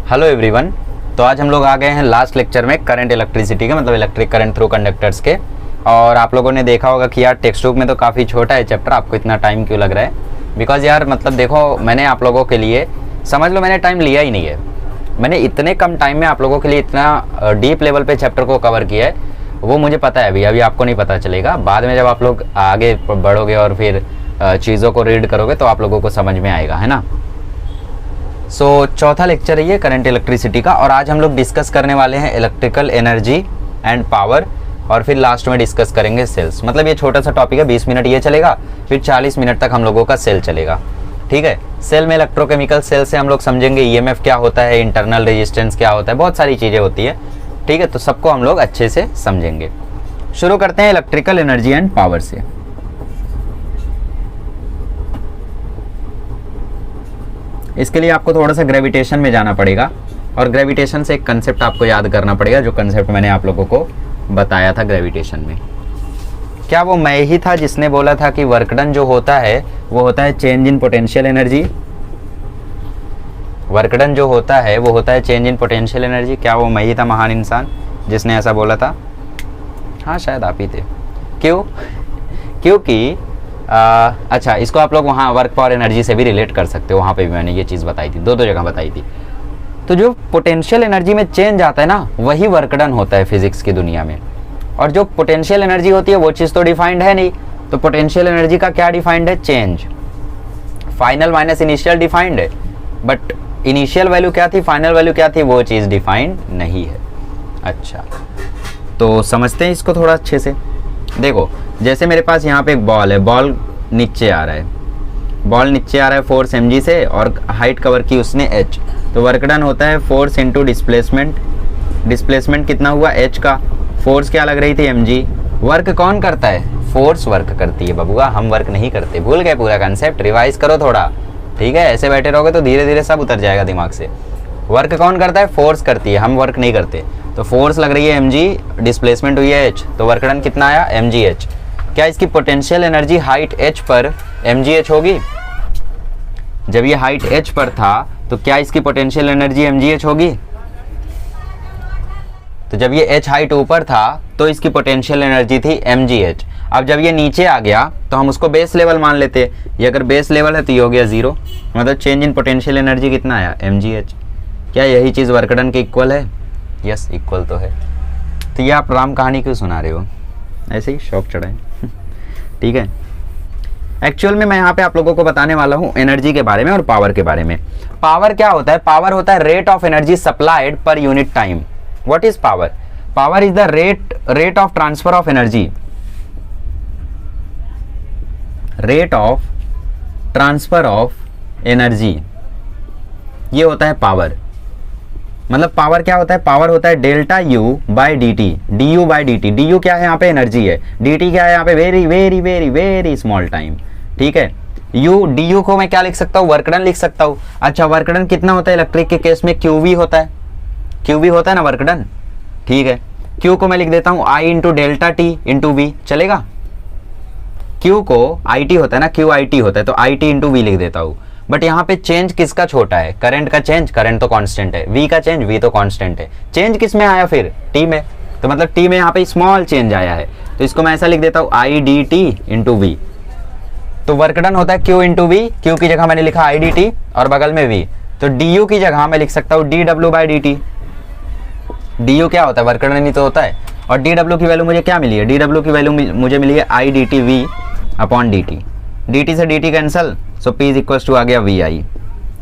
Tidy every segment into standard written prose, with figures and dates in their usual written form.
Hello everyone. तो आज हम लोग आ गए हैं लास्ट लेक्चर में करंट इलेक्ट्रिसिटी के, मतलब इलेक्ट्रिक करंट थ्रू कंडक्टर्स के। और आप लोगों ने देखा होगा कि यार टेक्स्ट बुक में तो काफ़ी छोटा है चैप्टर, आपको इतना टाइम क्यों लग रहा है? बिकॉज यार मतलब देखो, मैंने आप लोगों के लिए समझ लो मैंने टाइम लिया ही नहीं है। मैंने इतने कम टाइम में आप लोगों के लिए इतना डीप लेवल पे चैप्टर को कवर किया है, वो मुझे पता है। अभी आपको नहीं पता चलेगा, बाद में जब आप लोग आगे बढ़ोगे और फिर चीज़ों को रीड करोगे तो आप लोगों को समझ में आएगा, है ना। सो चौथा लेक्चर है ये करंट इलेक्ट्रिसिटी का, और आज हम लोग डिस्कस करने वाले हैं इलेक्ट्रिकल एनर्जी एंड पावर, और फिर लास्ट में डिस्कस करेंगे सेल्स। मतलब ये छोटा सा टॉपिक है, 20 मिनट ये चलेगा, फिर 40 मिनट तक हम लोगों का सेल चलेगा, ठीक है। सेल में इलेक्ट्रोकेमिकल सेल से हम लोग समझेंगे ईएमएफ क्या होता है, इंटरनल रेजिस्टेंस क्या होता है, बहुत सारी चीज़ें होती है, ठीक है। तो सबको हम लोग अच्छे से समझेंगे। शुरू करते हैं इलेक्ट्रिकल एनर्जी एंड पावर से। इसके लिए आपको थोड़ा सा ग्रेविटेशन में जाना पड़ेगा, और ग्रेविटेशन से एक कंसेप्ट आपको याद करना पड़ेगा, जो कंसेप्ट मैंने आप लोगों को बताया था ग्रेविटेशन में। क्या वो मैं ही था जिसने बोला था कि वर्क डन जो होता है वो होता है change in potential energy? Work done जो होता है वो होता है चेंज इन पोटेंशियल एनर्जी। क्या वो मैं ही था महान इंसान जिसने ऐसा बोला था? हाँ, शायद आप ही थे। क्यों? क्योंकि अच्छा, इसको आप लोग वहाँ वर्क पावर एनर्जी से भी रिलेट कर सकते हो, वहाँ पे भी मैंने ये चीज़ बताई थी, दो जगह बताई थी। तो जो पोटेंशियल एनर्जी में चेंज आता है ना, वही वर्क डन होता है फिजिक्स की दुनिया में। और जो पोटेंशियल एनर्जी होती है वो चीज़ तो डिफाइंड है नहीं, तो पोटेंशियल एनर्जी का क्या डिफाइंड है? Change. Final minus initial defined है, बट इनिशियल वैल्यू क्या थी, फाइनल वैल्यू क्या थी, वो चीज़ डिफाइंड नहीं है। अच्छा, तो समझते हैं इसको थोड़ा अच्छे से। देखो, जैसे मेरे पास यहाँ पे एक बॉल है, बॉल नीचे आ रहा है, बॉल नीचे आ रहा है फोर्स mg से, और हाइट कवर की उसने h, तो वर्क डन होता है फोर्स इंटू डिस्प्लेसमेंट। डिस्प्लेसमेंट कितना हुआ? h का। फोर्स क्या लग रही थी? mg। वर्क कौन करता है? फोर्स वर्क करती है बबुआ, हम वर्क नहीं करते। भूल गए पूरा कंसेप्ट? रिवाइज करो थोड़ा, ठीक है। ऐसे बैठे रहोगे तो धीरे धीरे सब उतर जाएगा दिमाग से। वर्क कौन करता है? फोर्स करती है, हम वर्क नहीं करते। तो फोर्स लग रही है mg, डिस्प्लेसमेंट हुई है h, तो वर्क डन कितना आया? mgh। क्या इसकी पोटेंशियल एनर्जी हाइट h पर mgh होगी? जब ये हाइट h पर था तो क्या इसकी पोटेंशियल एनर्जी mgh होगी? तो जब ये h हाइट ऊपर था तो इसकी पोटेंशियल एनर्जी थी mgh। अब जब ये नीचे आ गया तो हम उसको बेस लेवल मान लेते, ये अगर बेस लेवल है तो ये हो गया 0, मतलब चेंज इन पोटेंशियल एनर्जी कितना आया? mgh। क्या यही चीज़ वर्क डन के इक्वल है? यस, इक्वल तो है। तो ये आप राम कहानी क्यों सुना रहे हो? ऐसे ही शौक चढ़ाए, ठीक है। एक्चुअल में मैं यहाँ पे आप लोगों को बताने वाला हूँ एनर्जी के बारे में और पावर के बारे में। पावर क्या होता है? पावर होता है rate of energy supplied per unit time. What is power? Power is the rate of transfer of energy, rate of transfer of energy, ये होता है पावर। मतलब पावर क्या होता है? पावर होता है delta U by D T, D you by D T. D you क्या है? यहाँ पे एनर्जी है, डी टी क्या है? यहाँ पे very very very very small time, ठीक है। यू, डी यू को मैं क्या लिख सकता हूँ? वर्क डन लिख सकता हूँ। अच्छा, वर्क डन कितना होता है इलेक्ट्रिक के केस में? क्यू वी होता है, क्यू वी होता है ना वर्क डन, ठीक है। क्यू को मैं लिख देता हूँ I into delta T into V, चलेगा। क्यू को आई टी होता है ना, क्यू आई टी होता है, तो आई टी इंटू वी लिख देता हूँ। बट यहाँ पे चेंज किसका छोटा है? करंट का चेंज, करंट तो कांस्टेंट है। वी का चेंज, वी तो कांस्टेंट है। चेंज किस में आया फिर? टी में, तो मतलब टी में यहाँ पे स्मॉल चेंज आया है, तो इसको मैं ऐसा लिख देता हूँ I D T into V. तो वर्क डन होता है क्यू इंटू वी, क्यू की जगह मैंने लिखा आई डी टी और बगल में वी, तो डी यू की जगह मैं लिख सकता हूँ D W by D T. D you क्या होता है? वर्क डन ही तो होता है। और डी डब्ल्यू की वैल्यू मुझे क्या मिली है? डी डब्ल्यू की वैल्यू मुझे मिली है I D T V upon D T. D T से D T cancel, so P is equal to आ गया वी आई।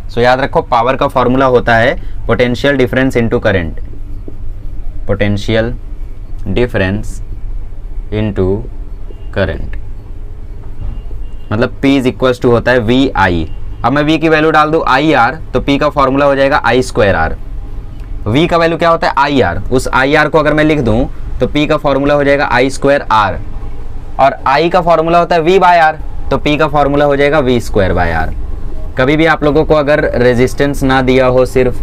सो याद रखो, पावर का फॉर्मूला होता है potential difference into current, potential difference into current, मतलब P इज इक्वल टू होता है वी आई। अब मैं V की वैल्यू डाल दूं आई आर, तो P का फॉर्मूला हो जाएगा आई स्क्वायर आर। V का वैल्यू क्या होता है? I R. उस आई आर को अगर मैं लिख दूं तो P का फॉर्मूला हो जाएगा आई स्क्वायर आर, और I का फॉर्मूला होता है V बाय आर, तो P का फॉर्मूला हो जाएगा V स्क्वायर बाय आर। कभी भी आप लोगों को अगर रेजिस्टेंस ना दिया हो, सिर्फ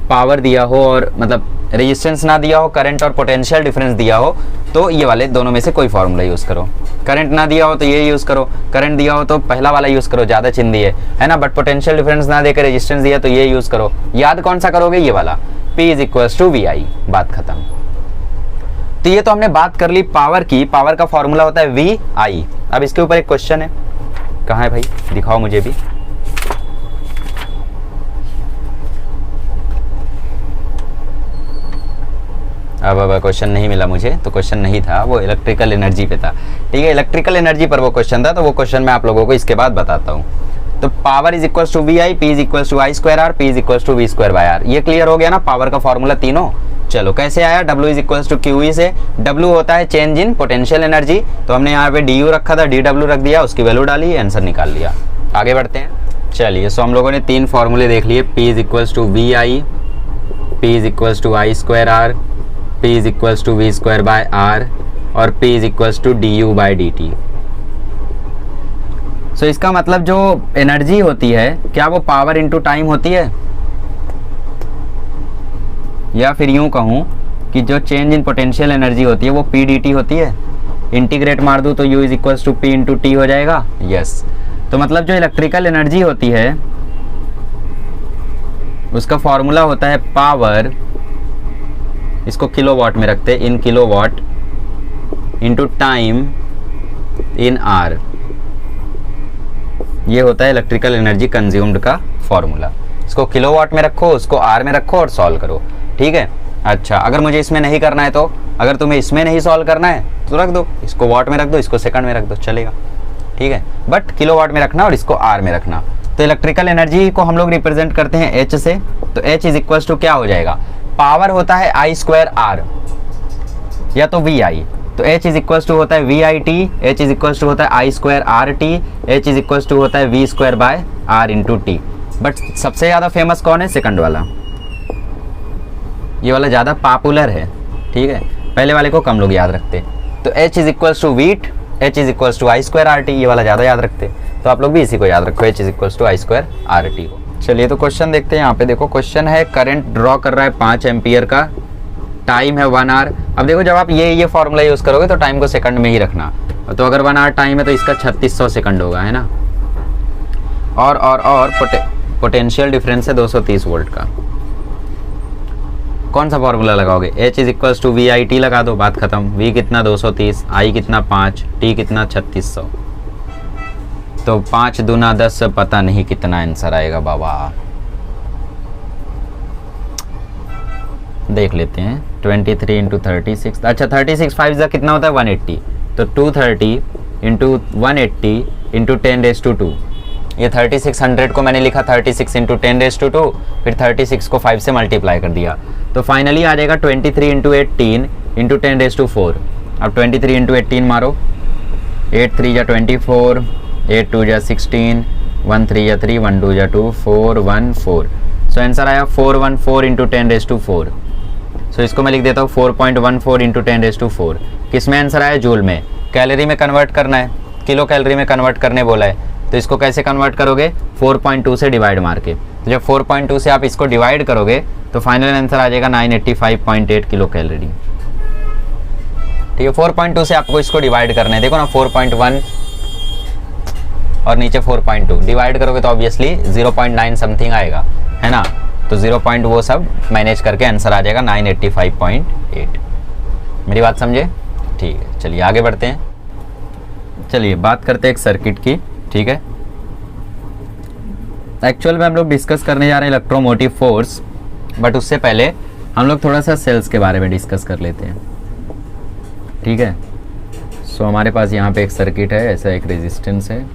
पावर दिया हो, और मतलब रेजिस्टेंस ना दिया हो, करंट और पोटेंशियल डिफरेंस दिया हो, तो ये वाले दोनों में से कोई फार्मूला यूज़ करो। करंट ना दिया हो तो ये यूज़ करो, करंट दिया हो तो पहला वाला यूज़ करो, ज़्यादा चिन्ह दिए है ना, बट पोटेंशियल डिफरेंस ना देकर रेजिस्टेंस दिया तो ये यूज़ करो। याद कौन सा करोगे, ये वाला P is equals to VI, बात खत्म। तो ये तो हमने बात कर ली पावर की, पावर का फॉर्मूला होता है VI। अब इसके ऊपर एक क्वेश्चन है, कहाँ है भाई, दिखाओ मुझे भी। अब क्वेश्चन नहीं मिला मुझे, तो क्वेश्चन नहीं था, वो इलेक्ट्रिकल एनर्जी पे था। ठीक है, इलेक्ट्रिकल एनर्जी पर वो क्वेश्चन था, तो वो क्वेश्चन मैं आप लोगों को इसके बाद बताता हूँ। तो power is equals to VI, P is equals to I square R, P is equals to V square by R। ये क्लियर हो गया ना पावर का फॉर्मूला तीनों। चलो कैसे आया, W is equals to QE से। W होता है चेंज इन पोटेंशियल एनर्जी, तो हमने यहाँ पे DU रखा था, DW रख दिया, उसकी वैल्यू डाली, आंसर निकाल लिया। आगे बढ़ते हैं। चलिए, सो हम लोगों ने तीन फॉर्मूले देख लिए, P is equals to VI, P is equals to I square R, P is equals to V square by R और P is equals to DU by DT। So इसका मतलब जो एनर्जी होती है, क्या वो पावर इनटू टाइम होती है, या फिर यूं कहूं कि जो चेंज इन पोटेंशियल एनर्जी होती है वो PdT होती है। इंटीग्रेट मार दूं तो U is equals to P into T हो जाएगा। यस, तो मतलब जो इलेक्ट्रिकल एनर्जी होती है उसका फॉर्मूला होता है पावर, इसको किलोवाट में रखते हैं, in kilowatt into time in are. ये होता है इलेक्ट्रिकल एनर्जी कंज्यूम्ड का फॉर्मूला। इसको किलोवाट में रखो, उसको आर में रखो और सॉल्व करो। ठीक है, अच्छा अगर मुझे इसमें नहीं करना है, तो अगर तुम्हें इसमें नहीं सॉल्व करना है तो रख दो, इसको वाट में रख दो, इसको सेकंड में रख दो, चलेगा। ठीक है, बट किलोवाट में रखना और इसको आर में रखना। तो इलेक्ट्रिकल एनर्जी को हम लोग रिप्रेजेंट करते हैं H से, तो H इज इक्वल्स टू क्या हो जाएगा, पावर होता है I स्क्वायर R या तो VI, तो H इज इक्वल्स टू होता है VIT, H is equals to होता है I square RT, H is equals to होता है V square by R into T। But सबसे ज़्यादा फेमस कौन है, सेकंड वाला, ये वाला ज़्यादा पॉपुलर है। ठीक है, पहले वाले को कम लोग याद रखते, तो H is equals to VIT, H is equals to I square RT, ये वाला ज़्यादा याद रखते, तो आप लोग भी इसी को याद रखो, H is equals to I square RT को। चलिए तो क्वेश्चन देखते हैं। यहाँ पे देखो क्वेश्चन है, करंट ड्रॉ कर रहा है 5 एम्पियर का, टाइम है 1 आवर। अब देखो जब आप ये फॉर्मूला यूज़ करोगे तो टाइम को सेकंड में ही रखना, तो अगर 1 आवर टाइम है तो इसका 3600 सेकंड होगा, है ना। और पोटेंशियल डिफरेंस है 230 वोल्ट का। कौन सा फॉर्मूला लगाओगे, H is equals to VIT लगा दो, बात खत्म। V कितना 230, I कितना 5, T कितना 3600, तो 5 दूना 10, पता नहीं कितना आंसर आएगा बाबा, देख लेते हैं। 23 इंटू 36, अच्छा 36 5 जा कितना होता है 180, तो 230 इंटू 180 इंटू 10⁻²। ये 3600 को मैंने लिखा 36 इंटू 10⁻², फिर 36 को 5 से मल्टीप्लाई कर दिया, तो फाइनली आ जाएगा 23 इंटू 18 इंटू 10⁻⁴। अब 23 इंटू 18 मारो, 8 3 जा 24, 8 2 जा 16, 1 3 जा 3, 1 2 जा 2, 4 1 4। सो आंसर आया 414 इंटू 10⁻⁴। सो इसको मैं लिख देता हूँ 4.14 इंटू 10⁻⁴। किस में आंसर आया, जूल में। कैलोरी में कन्वर्ट करना है, किलो कैलोरी में कन्वर्ट करने बोला है, तो इसको कैसे कन्वर्ट करोगे, 4.2 से डिवाइड मार के। तो जब 4.2 से आप इसको डिवाइड करोगे तो फाइनल आंसर आ जाएगा 985.8 किलो कैलोरी। ठीक है, 4.2 से आपको इसको डिवाइड करना है, देखो ना 4.1 और नीचे 4.2 डिवाइड करोगे तो ऑब्वियसली 0.9 समथिंग आएगा, है ना। तो 0. वो सब मैनेज करके आंसर आ जाएगा 985.8। मेरी बात समझे, ठीक है। चलिए आगे बढ़ते हैं। चलिए बात करते हैं एक सर्किट की। ठीक है, एक्चुअल में हम लोग डिस्कस करने जा रहे हैं इलेक्ट्रोमोटिव फोर्स, बट उससे पहले हम लोग थोड़ा सा सेल्स के बारे में डिस्कस कर लेते हैं। ठीक है, सो हमारे पास यहाँ पे एक सर्किट है, ऐसा एक रेजिस्टेंस है,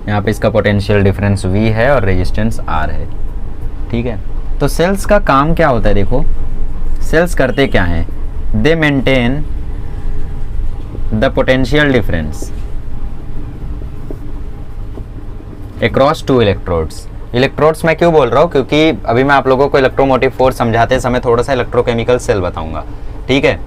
यहाँ पे इसका पोटेंशियल डिफरेंस V है और रेजिस्टेंस R है। ठीक है, तो सेल्स का काम क्या होता है, देखो सेल्स करते क्या हैं, दे maintain the potential difference across two electrodes. Electrodes मैं क्यों बोल रहा हूँ, क्योंकि अभी मैं आप लोगों को इलेक्ट्रोमोटिव फोर्स समझाते समय थोड़ा सा इलेक्ट्रोकेमिकल सेल बताऊंगा। ठीक है,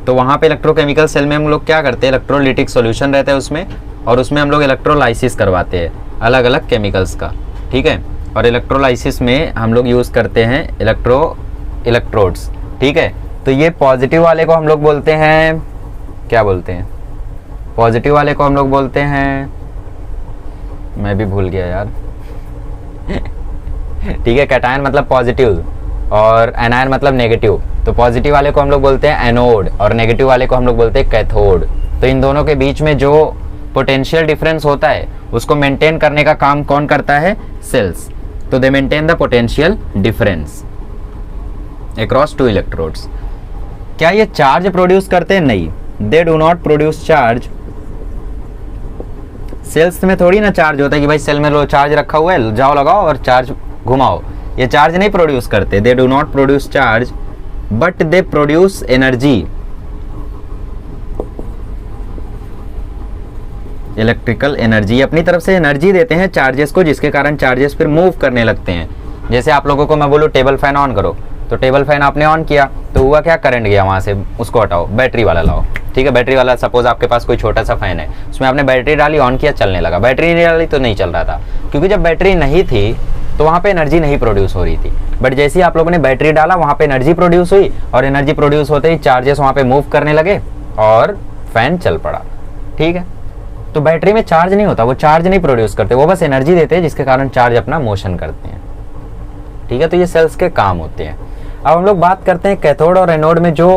तो वहाँ पे इलेक्ट्रोकेमिकल सेल में हम लोग क्या करते हैं, इलेक्ट्रोलिटिक सॉल्यूशन रहता है उसमें, और उसमें हम लोग इलेक्ट्रोलाइसिस करवाते हैं अलग अलग केमिकल्स का। ठीक है, और इलेक्ट्रोलाइसिस में हम लोग यूज़ करते हैं इलेक्ट्रोड्स। ठीक है, तो ये पॉजिटिव वाले को हम लोग बोलते हैं, क्या बोलते हैं, पॉजिटिव वाले को हम लोग बोलते हैं, मैं भी भूल गया यार ठीक है, कैटायन मतलब पॉजिटिव और एनायन मतलब नेगेटिव। तो पॉजिटिव वाले को हम लोग बोलते हैं एनोड और नेगेटिव वाले को हम लोग बोलते हैं कैथोड। तो इन दोनों के बीच में जो पोटेंशियल डिफरेंस होता है उसको मेंटेन करने का काम कौन करता है? सेल्स। तो they maintain the potential difference across two electrodes. क्या ये चार्ज प्रोड्यूस करते हैं? नहीं, they do not produce charge. Cells में थोड़ी ना चार्ज होता है कि भाई सेल में लो चार्ज रखा हुआ है, जाओ लगाओ और चार्ज घुमाओ। ये चार्ज नहीं प्रोड्यूस करते। दे do not produce charge but they produce energy, electrical energy. अपनी तरफ से एनर्जी देते हैं चार्जेस को, जिसके कारण चार्जेस फिर मूव करने लगते हैं। जैसे आप लोगों को मैं बोलूँ टेबल फैन ऑन करो, तो टेबल फैन आपने ऑन किया तो हुआ क्या? करंट गया वहां से, उसको हटाओ, बैटरी वाला लाओ। ठीक है, बैटरी वाला, सपोज आपके पास कोई छोटा सा फैन है, उसमें आपने बैटरी डाली, ऑन किया, चलने लगा। बैटरी नहीं डाली तो नहीं चल रहा था, क्योंकि जब बैटरी नहीं थी तो वहाँ पे एनर्जी नहीं प्रोड्यूस हो रही थी। बट जैसे ही आप लोगों ने बैटरी डाला वहाँ पे एनर्जी प्रोड्यूस हुई, और एनर्जी प्रोड्यूस होते ही चार्जेस वहाँ पे मूव करने लगे और फैन चल पड़ा। ठीक है, तो बैटरी में चार्ज नहीं होता, वो चार्ज नहीं प्रोड्यूस करते, वो बस एनर्जी देते हैं जिसके कारण चार्ज अपना मोशन करते हैं। ठीक है, तो ये सेल्स के काम होते हैं। अब हम लोग बात करते हैं कैथोड और एनोड में जो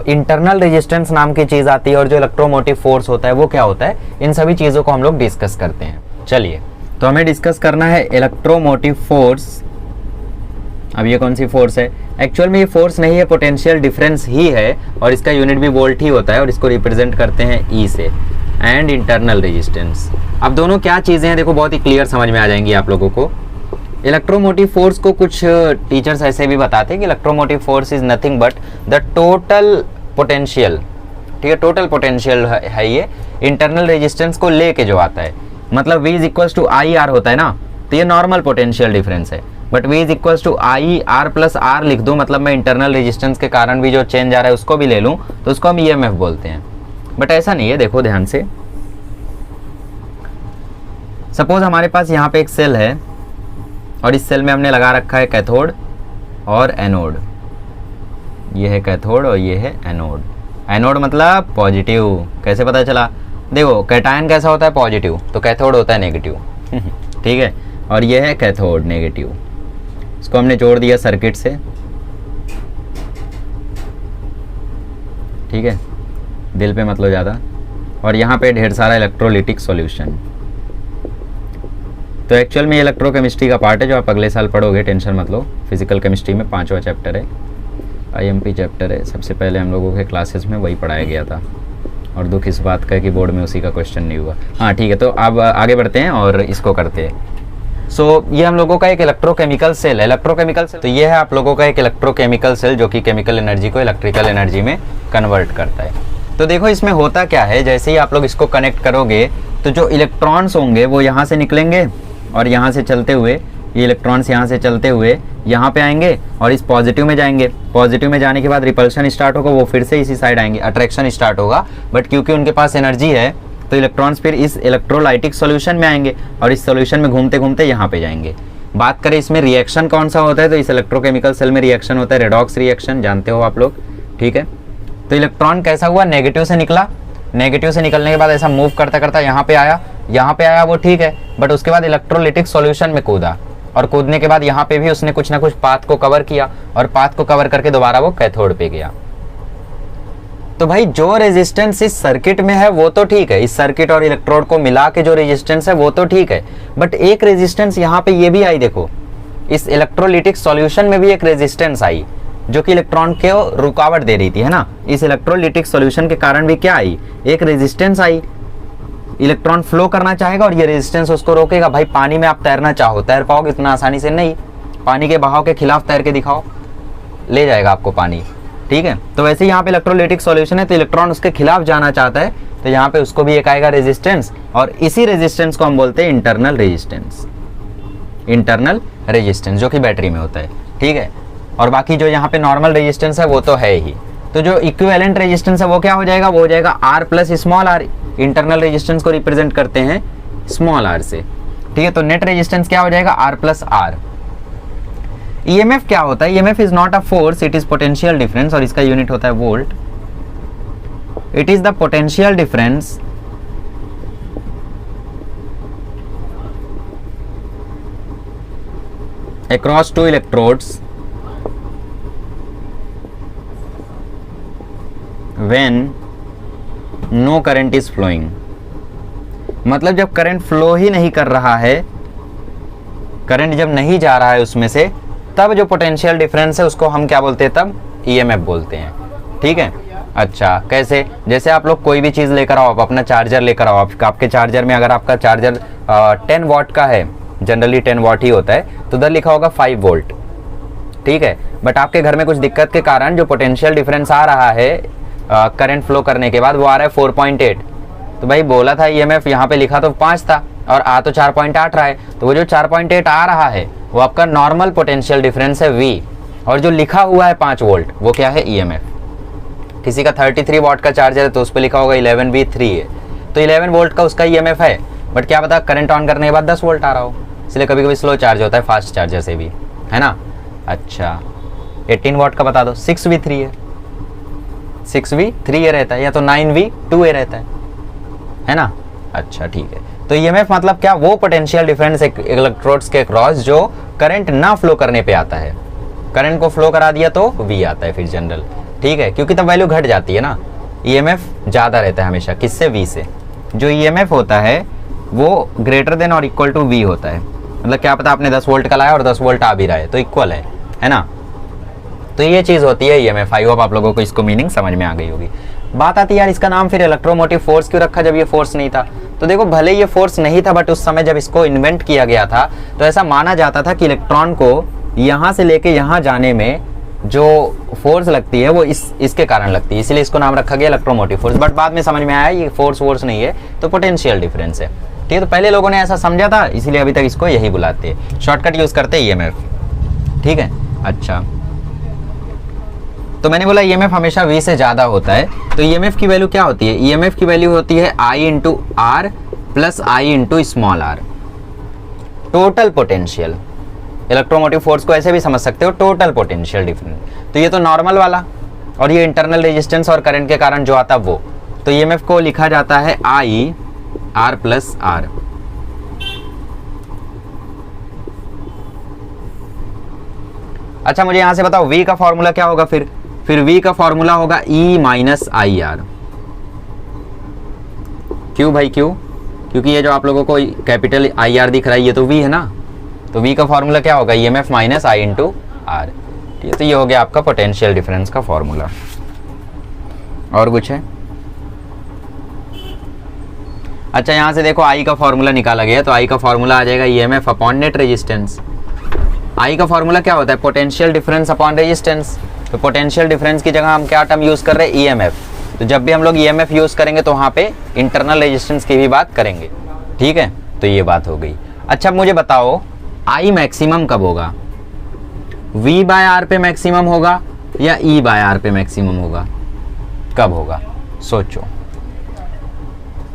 इंटरनल रेजिस्टेंस नाम की चीज आती है और जो इलेक्ट्रोमोटिव फोर्स होता है वो क्या होता है। इन सभी चीजों को हम लोग डिस्कस करते हैं। चलिए, तो हमें डिस्कस करना है इलेक्ट्रोमोटिव फोर्स। अब ये कौन सी फोर्स है? एक्चुअल में ये फोर्स नहीं है, पोटेंशियल डिफरेंस ही है, और इसका यूनिट भी वोल्ट ही होता है, और इसको रिप्रेजेंट करते हैं ई से। एंड इंटरनल रेजिस्टेंस, अब दोनों क्या चीजें हैं देखो, बहुत ही क्लियर समझ में आ जाएंगी आप लोगों को। इलेक्ट्रोमोटिव फोर्स को कुछ टीचर्स ऐसे भी बताते हैं कि electromotive force is nothing but the total potential. ठीक है, टोटल पोटेंशियल है ये, इंटरनल रेजिस्टेंस को लेके जो आता है। मतलब V is equal to I R होता है ना, तो ये नॉर्मल पोटेंशियल डिफरेंस है। But V is equal to I R plus R लिख दूं, मतलब मैं इंटरनल रेजिस्टेंस के कारण भी जो चेंज आ रहा है उसको भी ले लूं, तो उसको हम EMF बोलते हैं। बट ऐसा नहीं है, देखो ध्यान से। सपोज हमारे पास यहाँ पे एक सेल है, और इस सेल में हमने लगा रखा है कैथोड और एनोड। ये है कैथोड और ये है एनोड। एनोड मतलब पॉजिटिव। कैसे पता चला? देखो, कैटायन कैसा होता है? पॉजिटिव, तो कैथोड होता है नेगेटिव ठीक है, और ये है कैथोड नेगेटिव। इसको हमने जोड़ दिया सर्किट से। ठीक है, दिल पे मत लो ज़्यादा। और यहाँ पे ढेर सारा इलेक्ट्रोलिटिक सॉल्यूशन। तो एक्चुअल में ये इलेक्ट्रोकेमिस्ट्री का पार्ट है जो आप अगले साल पढ़ोगे, टेंशन मत लो। फिजिकल केमिस्ट्री में 5वां चैप्टर है, IMP चैप्टर है। सबसे पहले हम लोगों के क्लासेस में वही पढ़ाया गया था, और दुख इस बात का है कि बोर्ड में उसी का क्वेश्चन नहीं हुआ। हाँ ठीक है, तो अब आगे बढ़ते हैं और इसको करते हैं। सो ये हम लोगों का एक इलेक्ट्रोकेमिकल सेल है। इलेक्ट्रोकेमिकल सेल, तो ये है आप लोगों का एक इलेक्ट्रोकेमिकल सेल जो कि केमिकल एनर्जी को इलेक्ट्रिकल एनर्जी में कन्वर्ट करता है। तो देखो इसमें होता क्या है, जैसे ही आप लोग इसको कनेक्ट करोगे तो जो इलेक्ट्रॉन्स होंगे वो यहाँ से निकलेंगे, और यहाँ से चलते हुए ये इलेक्ट्रॉन्स यहाँ से चलते हुए यहाँ पे आएंगे और इस पॉजिटिव में जाएंगे। पॉजिटिव में जाने के बाद रिपल्शन स्टार्ट होगा, वो फिर से इसी साइड आएंगे, अट्रैक्शन स्टार्ट होगा। बट क्योंकि उनके पास एनर्जी है तो इलेक्ट्रॉन्स फिर इस इलेक्ट्रोलाइटिक सॉल्यूशन में आएंगे, और इस सॉल्यूशन में घूमते घूमते यहाँ पे जाएंगे। बात करें इसमें रिएक्शन कौन सा होता है, तो इस इलेक्ट्रोकेमिकल सेल में रिएक्शन होता है रेडॉक्स रिएक्शन, जानते हो आप लोग। ठीक है, तो इलेक्ट्रॉन कैसा हुआ? नेगेटिव से निकला। नेगेटिव से निकलने के बाद ऐसा मूव करता करता यहाँ पे आया, वो ठीक है। बट उसके बाद इलेक्ट्रोलिटिक सॉल्यूशन में कूदा, और कूदने के बाद यहाँ पे भी उसने कुछ ना कुछ पाथ को कवर किया, और पाथ को कवर करके दोबारा वो कैथोड पे गया। तो भाई जो रेजिस्टेंस इस सर्किट में है वो तो ठीक है, इस सर्किट और इलेक्ट्रोड को मिला के जो रेजिस्टेंस है वो तो ठीक है। बट एक रेजिस्टेंस यहाँ पे ये भी आई, देखो इस इलेक्ट्रोलिटिक सॉल्यूशन में भी एक रेजिस्टेंस आई जो कि इलेक्ट्रॉन को रुकावट दे रही थी, है ना। इस इलेक्ट्रोलिटिक सॉल्यूशन के कारण भी क्या आई? एक रेजिस्टेंस आई। इलेक्ट्रॉन फ्लो करना चाहेगा और ये रेजिस्टेंस उसको रोकेगा। भाई पानी में आप तैरना चाहो, तैर पाओगे इतना आसानी से? नहीं। पानी के बहाव के खिलाफ तैर के दिखाओ, ले जाएगा आपको पानी। ठीक है, तो वैसे यहाँ पे इलेक्ट्रोलिटिक सॉल्यूशन है, तो इलेक्ट्रॉन उसके खिलाफ जाना चाहता है, तो यहाँ पे उसको भी एक आएगा रेजिस्टेंस, और इसी रेजिस्टेंस को हम बोलते हैं इंटरनल रेजिस्टेंस। इंटरनल रेजिस्टेंस जो कि बैटरी में होता है। ठीक है, और बाकी जो यहाँ पे नॉर्मल रेजिस्टेंस है वो तो है ही। तो जो इक्विवेलेंट रेजिस्टेंस है वो क्या हो जाएगा? वो हो जाएगा R plus small r। Internal resistance को रिप्रेजेंट करते हैं स्मॉल r से। ठीक है, तो नेट रेजिस्टेंस क्या हो जाएगा? R plus R। ईएमएफ क्या होता है? EMF is not a force, it is potential difference, और इसका यूनिट होता है volt. It is the potential difference across two electrodes when no current is flowing। मतलब जब करंट फ्लो ही नहीं कर रहा है, करंट जब नहीं जा रहा है उसमें से, तब जो पोटेंशियल डिफरेंस है उसको हम क्या बोलते हैं? तब ईएमएफ बोलते हैं। ठीक है। अच्छा, कैसे? जैसे आप लोग कोई भी चीज़ लेकर आओ, आप अपना चार्जर लेकर आओ, आपके चार्जर में अगर आपका चार्जर 10 वाट का है, जनरली 10 वाट ही होता है, तो उधर लिखा होगा 5 वोल्ट। ठीक है। बट आपके घर में कुछ दिक्कत के कारण जो पोटेंशियल डिफरेंस आ रहा है करंट फ्लो करने के बाद, वो आ रहा है 4.8। तो भाई बोला था ईएमएफ, यहाँ पे लिखा तो 5 था और आ तो 4.8 रहा है, तो वो जो 4.8 आ रहा है वो आपका नॉर्मल पोटेंशियल डिफरेंस है V, और जो लिखा हुआ है 5 वोल्ट वो क्या है? ईएमएफ। किसी का 33 वाट का चार्जर है तो उस पर लिखा होगा 11V3 है, तो 11 वोल्ट का उसका ईएमएफ है। बट क्या पता करंट ऑन करने के बाद 10 वोल्ट आ रहा हो, इसलिए कभी कभी स्लो चार्ज होता है फास्ट चार्जर से भी, है ना। अच्छा, 18 वाट का बता दो, 6V3 है, 6V3A रहता है, या तो 9V2A रहता है ना। अच्छा ठीक है। तो ईएमएफ मतलब क्या? वो पोटेंशियल डिफरेंस इलेक्ट्रोड्स के क्रॉस जो करंट ना फ्लो करने पे आता है। करंट को फ्लो करा दिया तो V आता है फिर जनरल। ठीक है, क्योंकि तब वैल्यू घट जाती है ना। ईएमएफ ज़्यादा रहता है हमेशा, किससे? V से। जो ईएमएफ होता है वो ग्रेटर देन और इक्वल टू V होता है। मतलब क्या पता आपने 10 वोल्ट का लाया और 10 वोल्ट आ भी रहा है तो इक्वल है ना। तो ये चीज़ होती है ईएमएफ। आई होप आप लोगों को इसको मीनिंग समझ में आ गई होगी। बात आती है यार, इसका नाम फिर इलेक्ट्रोमोटिव फोर्स क्यों रखा जब ये फोर्स नहीं था? तो देखो, भले ये फोर्स नहीं था, बट उस समय जब इसको इन्वेंट किया गया था तो ऐसा माना जाता था कि इलेक्ट्रॉन को यहाँ से लेके यहाँ जाने में जो फोर्स लगती है वो इसके कारण लगती है, इसलिए इसको नाम रखा गया इलेक्ट्रोमोटिव फोर्स। बट बाद में समझ में आया ये फोर्स नहीं है, तो पोटेंशियल डिफरेंस है। ठीक है, तो पहले लोगों ने ऐसा समझा था, इसीलिए अभी तक इसको यही बुलाते हैं, शॉर्टकट यूज करते हैं ईएमएफ। ठीक है। अच्छा, तो मैंने बोला ईएमएफ हमेशा V से ज़्यादा होता है, तो ईएमएफ की वैल्यू क्या होती है? ईएमएफ की वैल्यू होती है I into R plus I into small r, total potential. Electromotive force को ऐसे भी समझ सकते हो, टोटल पोटेंशियल डिफरेंस। तो ये तो नॉर्मल वाला, और ये इंटरनल रेजिस्टेंस और करंट के कारण जो आता वो, तो ईएमएफ को लिखा जाता है I R प्लस R। अच्छा, मुझे यहां से बताओ V का फॉर्मूला क्या होगा? फिर V का फॉर्मूला होगा E माइनस आई आर। क्यों भाई, क्यों? क्योंकि ये जो आप लोगों को कैपिटल आई आर दिख रहा है ये तो V है ना, तो V का फॉर्मूला क्या होगा? EMF minus I into R. ठीक है, तो ये हो गया आपका पोटेंशियल डिफरेंस का फॉर्मूला। और कुछ है? अच्छा, यहां से देखो I का फॉर्मूला निकाला गया, तो I का फॉर्मूला आ जाएगा EMF upon net resistance. I का फॉर्मूला क्या होता है? Potential difference upon resistance. तो पोटेंशियल डिफरेंस की जगह हम क्या टर्म यूज कर रहे हैं? EMF। तो जब भी हम लोग EMF यूज करेंगे तो वहां पे इंटरनल रेजिस्टेंस की भी बात करेंगे। ठीक है, तो ये बात हो गई। अच्छा, मुझे बताओ I मैक्सिमम कब होगा? V बाय R पे मैक्सिमम होगा या E बाय R पे मैक्सिमम होगा? कब होगा? सोचो।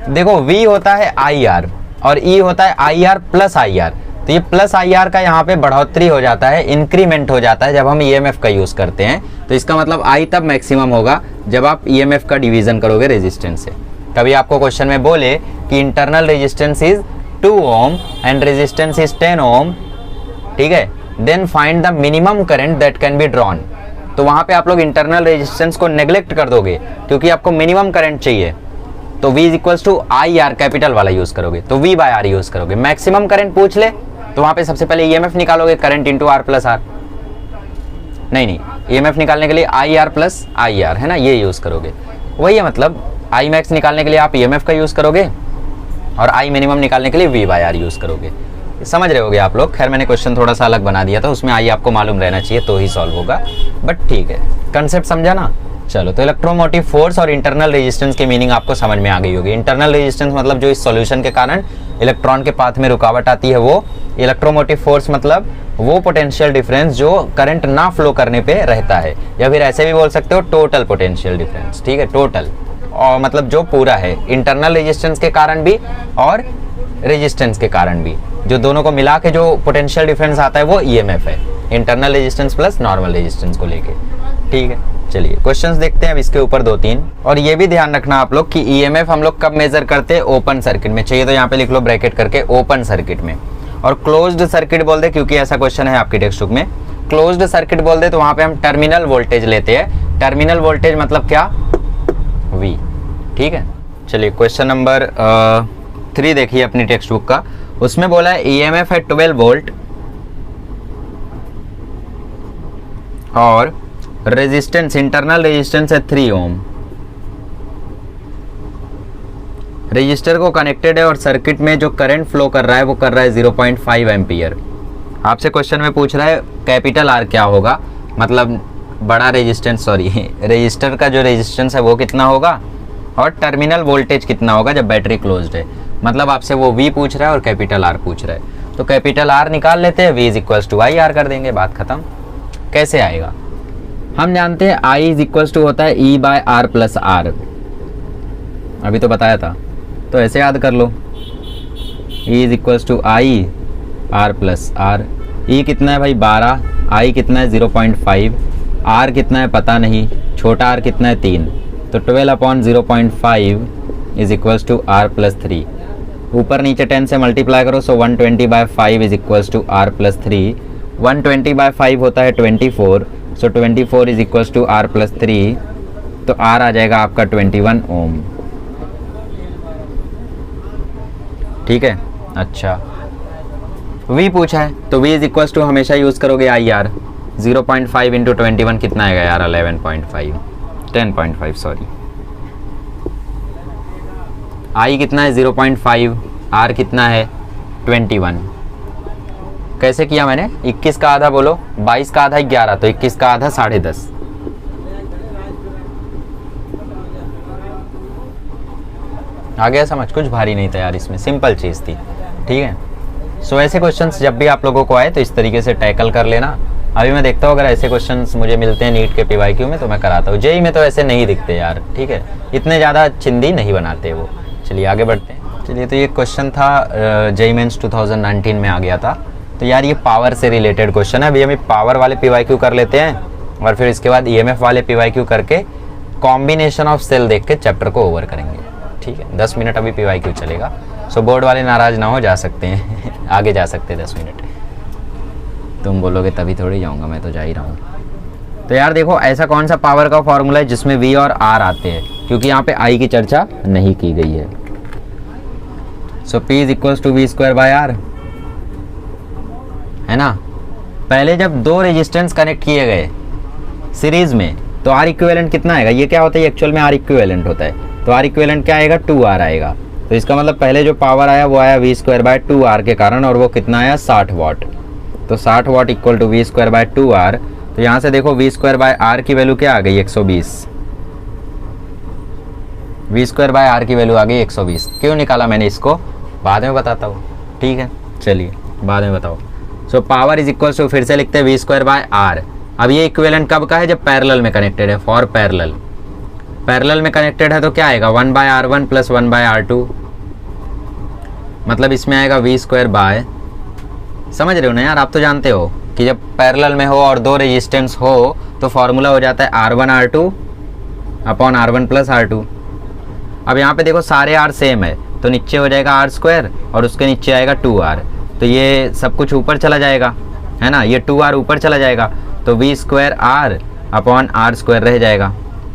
देखो, V होता है IR और E होता है IR प्लस IR। तो ये प्लस IR का यहाँ पे बढ़ोतरी हो जाता है, इंक्रीमेंट हो जाता है जब हम EMF का यूज करते हैं। तो इसका मतलब I तब मैक्सिमम होगा जब आप EMF का डिवीजन करोगे रेजिस्टेंस से। कभी आपको क्वेश्चन में बोले कि internal resistance is 2 ohm and resistance is 10 ohm, ठीक है, then find the minimum current that can be drawn. तो वहां पे आप लोग इंटरनल रेजिस्टेंस को नेग्लेक्ट कर दोगे क्योंकि आपको मिनिमम करंट चाहिए, तो V is equals to IR capital वाला यूज करोगे, तो V बाय R यूज करोगे। मैक्सिमम करंट पूछ ले तो वहां पे सबसे पहले EMF निकालोगे, current into R plus R। नहीं, EMF निकालने के लिए IR प्लस IR है ना, ये यूज करोगे। वही है, मतलब I मैक्स निकालने के लिए आप EMF का यूज करोगे और I मिनिमम निकालने के लिए V बाय R यूज करोगे। समझ रहे होगे आप लोग। खैर, मैंने क्वेश्चन थोड़ा सा अलग बना दिया था, उसमें I आपको मालूम रहना चाहिए तो ही सॉल्व होगा, बट ठीक है, कंसेप्ट समझा ना। चलो, तो इलेक्ट्रोमोटिव फोर्स और इंटरनल रेजिस्टेंस की मीनिंग आपको समझ में आ गई होगी। इंटरनल रेजिस्टेंस मतलब जो इस सॉल्यूशन के कारण इलेक्ट्रॉन के पाथ में रुकावट आती है वो। इलेक्ट्रोमोटिव फोर्स मतलब वो पोटेंशियल डिफरेंस जो करंट ना फ्लो करने पे रहता है, या फिर ऐसे भी बोल सकते हो टोटल पोटेंशियल डिफरेंस। ठीक है, टोटल, और मतलब जो पूरा है, इंटरनल रेजिस्टेंस के कारण भी और रेजिस्टेंस के कारण भी, जो दोनों को मिला के जो पोटेंशियल डिफरेंस आता है वो EMF है। Internal resistance plus normal resistance को लेके, ठीक है। चलिए क्वेश्चंस देखते हैं अब इसके ऊपर 2-3। और ये भी ध्यान रखना आप लोग कि ईएमएफ हम लोग कब मेजर करते हैं, ओपन सर्किट में। चाहिए तो यहाँ पे लिख लो ब्रैकेट करके ओपन सर्किट में, और क्लोज्ड सर्किट बोल दे क्योंकि ऐसा क्वेश्चन है आपकी टेक्स्ट बुक में। क्लोज्ड सर्किट बोल दे तो वहां पे हम टर्मिनल वोल्टेज लेते हैं। टर्मिनल वोल्टेज मतलब क्या, V, ठीक है। चलिए क्वेश्चन नंबर 3 देखिए अपनी टेक्स्ट बुक का। उसमें बोला है ईएमएफ है 12 वोल्ट और रेजिस्टेंस, इंटरनल रेजिस्टेंस है 3 ओम। रजिस्टर को कनेक्टेड है और सर्किट में जो करंट फ्लो कर रहा है वो कर रहा है 0.5 एम्पियर। आपसे क्वेश्चन में पूछ रहा है कैपिटल आर क्या होगा, मतलब बड़ा रेजिस्टेंस, रजिस्टर का जो रेजिस्टेंस है वो कितना होगा और टर्मिनल वोल्टेज कितना होगा जब बैटरी क्लोज्ड है। मतलब आपसे वो V पूछ रहा है और कैपिटल आर पूछ रहा है, तो कैपिटल आर निकाल लेते हैं, V is equals to I R कर देंगे, बात खत्म। कैसे आएगा, हम जानते हैं I इज इक्वल्स टू होता है E by R plus R, अभी तो बताया था, तो ऐसे याद कर लो E is equals to I R plus R. E कितना है भाई 12, I कितना है 0.5, R कितना है पता नहीं, छोटा r कितना है 3, तो 12/0.5 is equals to R plus 3। ऊपर नीचे 10 से मल्टीप्लाई करो, so 120/5 is equals to R plus 3। 120/5 होता है 24, so 24 is equals to R plus 3, तो R आ जाएगा आपका 21 ओम, ठीक है। अच्छा V पूछा है तो V इज इक्वल्स टू हमेशा यूज करोगे IR, 0.5 इंटू 21 कितना आएगा यार, 11.5, 10.5 सॉरी। I कितना है 0.5, R कितना है 21। कैसे किया मैंने, 21 का आधा बोलो, 22 का आधा 11, तो 21 का आधा 10.5। आ गया समझ, कुछ भारी नहीं था यार इसमें, सिंपल चीज़ थी, ठीक है। सो ऐसे क्वेश्चंस जब भी आप लोगों को आए तो इस तरीके से टैकल कर लेना। अभी मैं देखता हूँ अगर ऐसे क्वेश्चंस मुझे मिलते हैं नीट के PYQ में तो मैं कराता हूँ, जेई में तो ऐसे नहीं दिखते यार, ठीक है, इतने ज़्यादा चिंदी नहीं बनाते वो। चलिए आगे बढ़ते हैं। चलिए तो ये क्वेश्चन था जेई मेंस 2019 में आ गया था, तो यार ये पावर से रिलेटेड क्वेश्चन है। अभी हम पावर वाले PYQ कर लेते हैं और फिर इसके बाद EMF वाले PYQ करके कॉम्बिनेशन ऑफ सेल देख के चैप्टर को ओवर करेंगे, ठीक है। 10 मिनट अभी PYQ चलेगा, सो बोर्ड वाले नाराज ना हो, जा सकते हैं आगे जा सकते हैं 10 मिनट। तुम बोलोगे तभी थोड़ी जाऊंगा, मैं तो जा ही रहा हूँ। तो यार देखो ऐसा कौन सा पावर का फॉर्मूला है जिसमें V और R आते हैं, क्योंकि यहाँ पे I की चर्चा नहीं की गई है। So P is equals to V²/R, है ना। पहले जब दो रेजिस्टेंस कनेक्ट किए गए सीरीज में तो R इक्विवेलेंट कितना आएगा, ये क्या होता है एक्चुअल में R इक्विवेलेंट होता है, तो R इक्विवेलेंट क्या आएगा 2R आएगा। तो इसका मतलब पहले जो पावर आया वो आया V²/2R के कारण, और वो कितना आया 60 वाट। तो 60 वाट इक्वल टू V²/2R। तो यहाँ से देखो V²/R की वैल्यू क्या आ गई 120, V²/R की वैल्यू आ गई 120। क्यों निकाला मैंने इसको बाद में बताता हूँ, ठीक है, चलिए बाद में बताओ। So power is equal to, फिर से लिखते हैं V²/R। अब ये इक्विवेलेंट कब का है, जब पैरेलल में कनेक्टेड है, फॉर पैरेलल। पैरेलल में कनेक्टेड है तो क्या आएगा 1/R1 प्लस 1/R2, मतलब इसमें आएगा V², समझ रहे हो ना यार, आप तो जानते हो कि जब पैरेलल में हो और दो रेजिस्टेंस हो तो फॉर्मूला हो जाता है R1R2 upon R1 plus R2। अब यहाँ पे देखो सारे R सेम है तो नीचे हो जाएगा R² और उसके नीचे आएगा 2R, तो ये सब कुछ ऊपर चला जाएगा, है ना, ये 2R ऊपर चला जाएगा, तो V²R अपॉन R² रह जाएगा।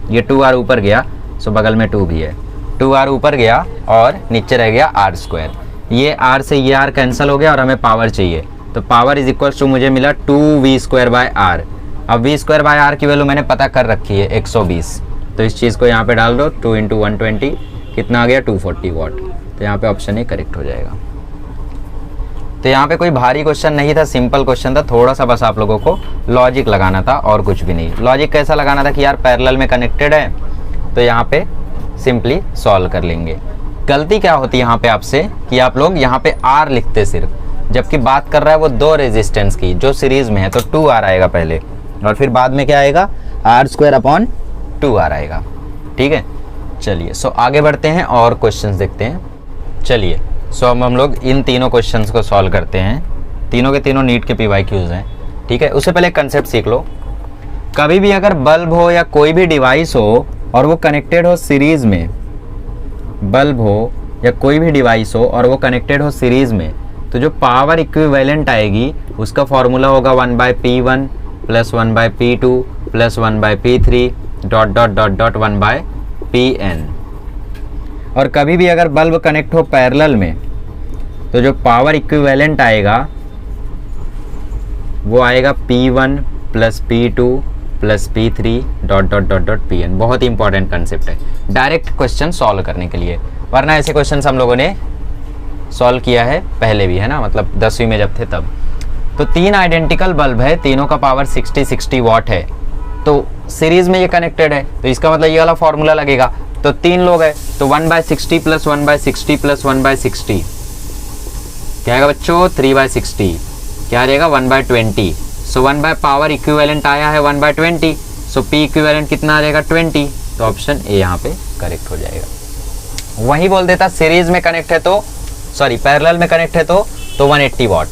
ये 2R ऊपर गया, सो बगल में 2 भी है, 2R ऊपर गया और नीचे रह गया R²। ये R से ये R कैंसिल हो गया और हमें पावर चाहिए, तो पावर इज इक्वल टू मुझे मिला 2V²/R। अब V²/R की वैल्यू मैंने पता कर रखी है 120, तो इस चीज़ को यहाँ पे डाल दो, 2 × 120 कितना आ गया 240 वाट। तो यहाँ पे ऑप्शन ए करेक्ट हो जाएगा। तो यहाँ पे कोई भारी क्वेश्चन नहीं था, सिंपल क्वेश्चन था, थोड़ा सा बस आप लोगों को लॉजिक लगाना था और कुछ भी नहीं। लॉजिक कैसा लगाना था कि यार पैरेलल में कनेक्टेड है तो यहाँ पे सिंपली सॉल्व कर लेंगे। गलती क्या होती है यहाँ पे आपसे कि आप लोग यहाँ पे R लिखते सिर्फ, जबकि बात कर रहा है वो दो रेजिस्टेंस की जो सीरीज में है, तो 2R आएगा पहले और फिर बाद में क्या आएगा R² अपॉन 2R आएगा, ठीक है। चलिए सो आगे बढ़ते हैं और क्वेश्चंस देखते हैं। चलिए सो अब हम लोग इन तीनों क्वेश्चंस को सॉल्व करते हैं। तीनों के तीनों नीट के PYQs हैं। ठीक है, उससे पहले कंसेप्ट सीख लो। कभी भी अगर बल्ब हो या कोई भी डिवाइस हो और वो कनेक्टेड हो सीरीज में, बल्ब हो या कोई भी डिवाइस हो और वो कनेक्टेड हो सीरीज में, तो जो पावर इक्विवेलेंट आएगी उसका फॉर्मूला होगा 1/P1 plus 1/P2 plus 1/P3 dot dot dot dot 1/Pn। और कभी भी अगर बल्ब कनेक्ट हो पैरेलल में तो जो पावर इक्विवेलेंट आएगा वो आएगा P1 plus P2 plus P3 dot dot dot dot Pn। बहुत ही इंपॉर्टेंट कंसेप्ट है डायरेक्ट क्वेश्चन सॉल्व करने के लिए, वरना ऐसे क्वेश्चन हम लोगों ने सॉल्व किया है पहले भी, है ना, मतलब 10वीं में जब थे तब। तो 3 आइडेंटिकल बल्ब है, तीनों का पावर 60 वाट है, तो सीरीज में ये कनेक्टेड है, तो इसका मतलब ये वाला फॉर्मूला लगेगा। तो 3 लोग है तो 1/60 प्लस 1/60 प्लस 1/60 क्या आएगा बच्चों, 3/60 क्या आ जाएगा 1/20। सो 1 बाय पावर इक्विवेलेंट आया है 1/20, सो P इक्विवेलेंट कितना आ जाएगा 20, तो ऑप्शन ए यहाँ पे करेक्ट हो जाएगा। वही बोल देता सीरीज में कनेक्ट है तो, सॉरी पैरेलल में कनेक्ट है तो 180 वाट।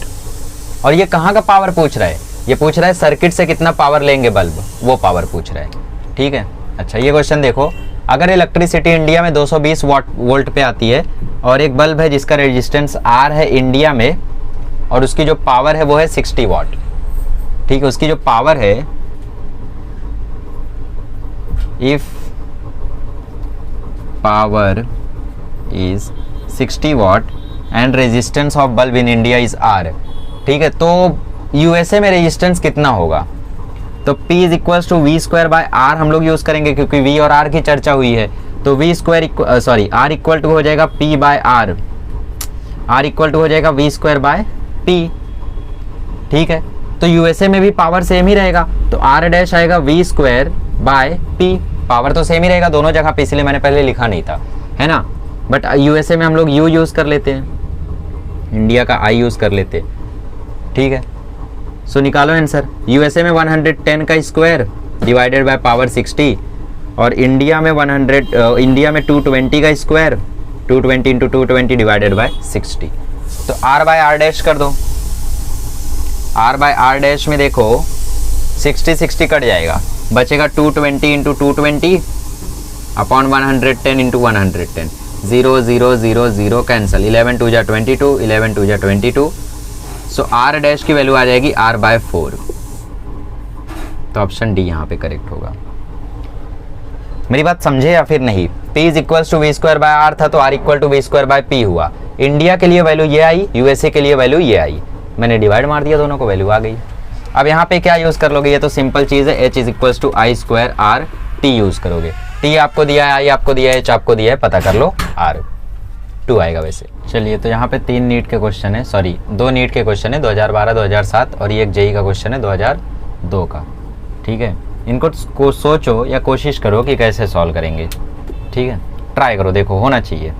और ये कहाँ का पावर पूछ रहा है, ये पूछ रहा है सर्किट से कितना पावर लेंगे बल्ब, वो पावर पूछ रहा है, ठीक है। अच्छा ये क्वेश्चन देखो, अगर इलेक्ट्रिसिटी इंडिया में 220 वोल्ट पे आती है और एक बल्ब है जिसका रेजिस्टेंस R है इंडिया में और उसकी जो पावर है वो है 60 वाट, ठीक है, उसकी जो पावर है, if power is 60 watt and resistance of bulb in India is R, ठीक है, तो यूएसए में रेजिस्टेंस कितना होगा, तो P is equals to V square by R हम लोग यूज करेंगे क्योंकि V और R की चर्चा हुई है, तो V square sorry R equal to हो जाएगा P by R, R equal to हो जाएगा वी स्क्वायर बाय P, ठीक है। तो यूएसए में भी पावर सेम ही रहेगा, तो R डैश आएगा V square by P, power तो सेम ही रहेगा दोनों जगह पे, इसलिए मैंने पहले लिखा नहीं था, है ना, बट यूएसए में हम लोग U यूज कर लेते हैं, इंडिया का I यूज कर लेते हैं, ठीक है। सो निकालो आंसर, यूएसए में 110 का स्क्वायर डिवाइडेड बाय पावर 60 और इंडिया में 220 का स्क्वायर 220 इंटू 220 डिवाइडेड बाय 60। तो R बाय R डैश कर दो, R बाय R डैश में देखो 60 कट जाएगा, बचेगा 220 इंटू 220 अपॉन 110 इंटू 110, 0 0 0 0 कैंसिल, 11 2 जा 22, 11 2 जा 22, सो R डैश की वैल्यू आ जाएगी R बाय 4, तो ऑप्शन डी यहाँ पे करेक्ट होगा। मेरी बात समझे या फिर नहीं, P is equals to V square by R था तो R equal to V square by P हुआ, इंडिया के लिए वैल्यू ये आई, यूएसए के लिए वैल्यू ये आई, मैंने डिवाइड मार दिया दोनों को, वैल्यू आ गई। अब यहाँ पे क्या यूज कर लोगे, ये तो सिंपल चीज है, H is equals to I square R T use करोगे, T आपको दिया है, I आपको दिया है, H आपको दिया है, पता कर लो, R 2 आएगा वैसे। चलिए तो यहाँ पे 3 नीट के क्वेश्चन है, सॉरी 2 नीट के क्वेश्चन है 2012 2007 और ये एक जेई का क्वेश्चन है 2002 का, ठीक है। इनको सोचो या कोशिश करो कि कैसे सॉल्व करेंगे, ठीक है, ट्राई करो, देखो होना चाहिए।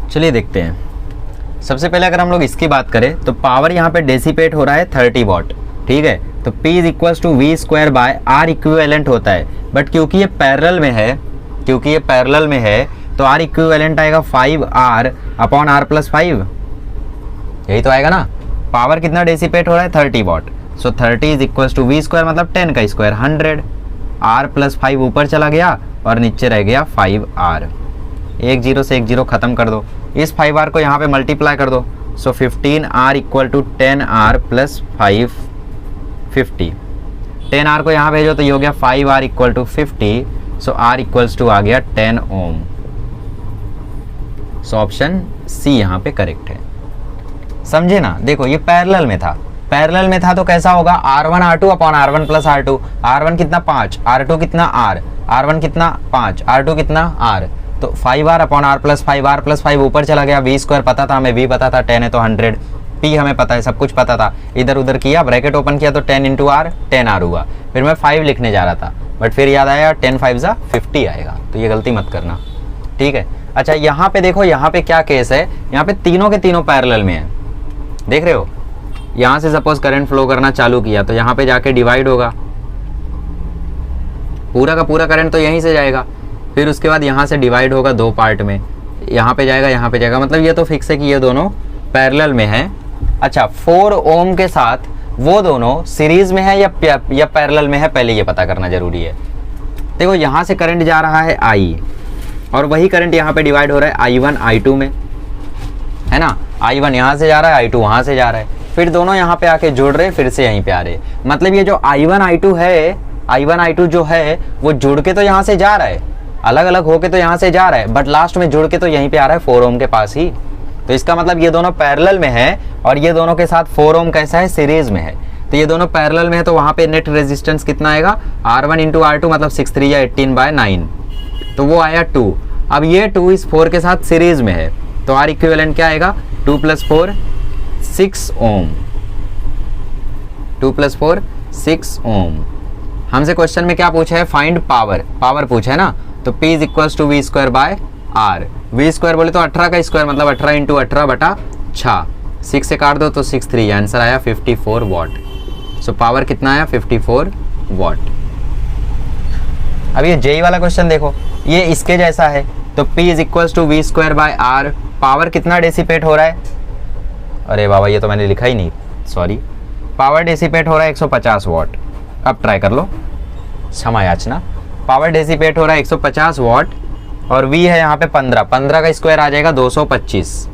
चलिए देखते हैं। सबसे पहले अगर हम लोग इसकी बात करें तो पावर यहाँ पे डेसिपेट हो रहा है 30 वाट, ठीक है, तो P is equals to V square by R equivalent होता है, बट क्योंकि ये पैरेलल में है तो R इक्विवेलेंट आएगा 5R अपॉन R प्लस 5, यही तो आएगा ना। पावर कितना डेसिपेट हो रहा है 30 watt, so 30 is equals to V square मतलब 10 का स्क्वायर 100, R प्लस 5 ऊपर चला गया और नीचे रह गया 5R, एक जीरो से एक जीरो खत्म कर दो, इस 5R को यहाँ पे मल्टीप्लाई कर दो, सो 15R equal to 10R plus 5 50, 10R को यहाँ भेजो तो ये हो गया 5R equal to 50, so R equals to आ गया 10 ओम, सो ऑप्शन सी यहाँ पे करेक्ट है। समझे ना, देखो ये पैरेलल में था तो कैसा होगा R1 R2 upon R1 plus R2, R1 कितना 5, R2 कितना R, R1 कितना 5, R2 कितना R, तो 5R अपॉन R प्लस 5 ऊपर चला गया, V स्क्वायर पता था हमें, V पता था, 10 है तो 100, P हमें पता है, सब कुछ पता था, इधर उधर किया, ब्रैकेट ओपन किया तो 10 इंटू R 10R हुआ, फिर मैं 5 लिखने जा रहा था बट फिर याद आया 10 5 50 आएगा, तो ये गलती मत करना, ठीक है। अच्छा यहाँ पे देखो, यहाँ पे क्या केस है, यहाँ पे तीनों के तीनों पैरेलल में है, देख रहे हो। यहाँ से सपोज करंट फ्लो करना चालू किया तो यहाँ पे जाके डिवाइड होगा, पूरा का पूरा करंट तो यहीं से जाएगा, फिर उसके बाद यहाँ से डिवाइड होगा दो पार्ट में, यहाँ पे जाएगा यहाँ पे जाएगा, मतलब ये तो फिक्स है कि ये दोनों पैरेलल में है। अच्छा 4 ओम के साथ वो दोनों सीरीज में है या पैरेलल में है, पहले ये पता करना जरूरी है। देखो यहाँ से करंट जा रहा है I और वही करंट यहाँ पे डिवाइड हो रहा है I1 I2 में, है ना। I1 यहाँ से जा रहा है, I2 वहाँ से जा रहा है, फिर दोनों यहाँ पे आके जुड़ रहे, फिर से यहीं पे आ रहे। मतलब ये जो I1 I2 है, I1 I2 जो है वो जुड़ के तो यहाँ से जा रहा है, अलग अलग होके तो यहाँ से जा रहा है, बट लास्ट में जुड़ के तो यहीं पे आ रहा है 4 ओम के पास ही। तो इसका मतलब ये दोनों पैरेलल में है और ये दोनों के साथ 4 ओम कैसा है, सीरीज में है। तो ये दोनों पैरेलल में है, तो वहाँ पे नेट रेजिस्टेंस कितना आएगा, R1 इंटू R2 मतलब 6 3 या 18/9, तो वो आया 2। अब ये 2 इस 4 के साथ सीरीज में है, तो R इक्विवेलेंट क्या आएगा, 2 + 4 6 ओम, 2 + 4 6 ओम। हमसे क्वेश्चन में क्या पूछा है, फाइंड पावर, पावर पूछा है ना, तो P = V²/R। V² बोले तो 18 का स्क्वायर मतलब 18 इंटू 18/6, 6 से काट दो तो 6 3, आंसर आया 54 वाट। सो पावर कितना आया, 54 वाट। अब ये जेई वाला क्वेश्चन देखो, ये इसके जैसा है, तो P = V²/R, पावर कितना डेसिपेट हो रहा है, अरे बाबा ये तो मैंने लिखा ही नहीं, सॉरी, पावर डेसिपेट हो रहा है 150 वाट। अब ट्राई कर लो, क्षमा याचना, पावर डेसिपेट हो रहा है 150 वाट और V है यहाँ पे 15 का स्क्वायर आ जाएगा 225।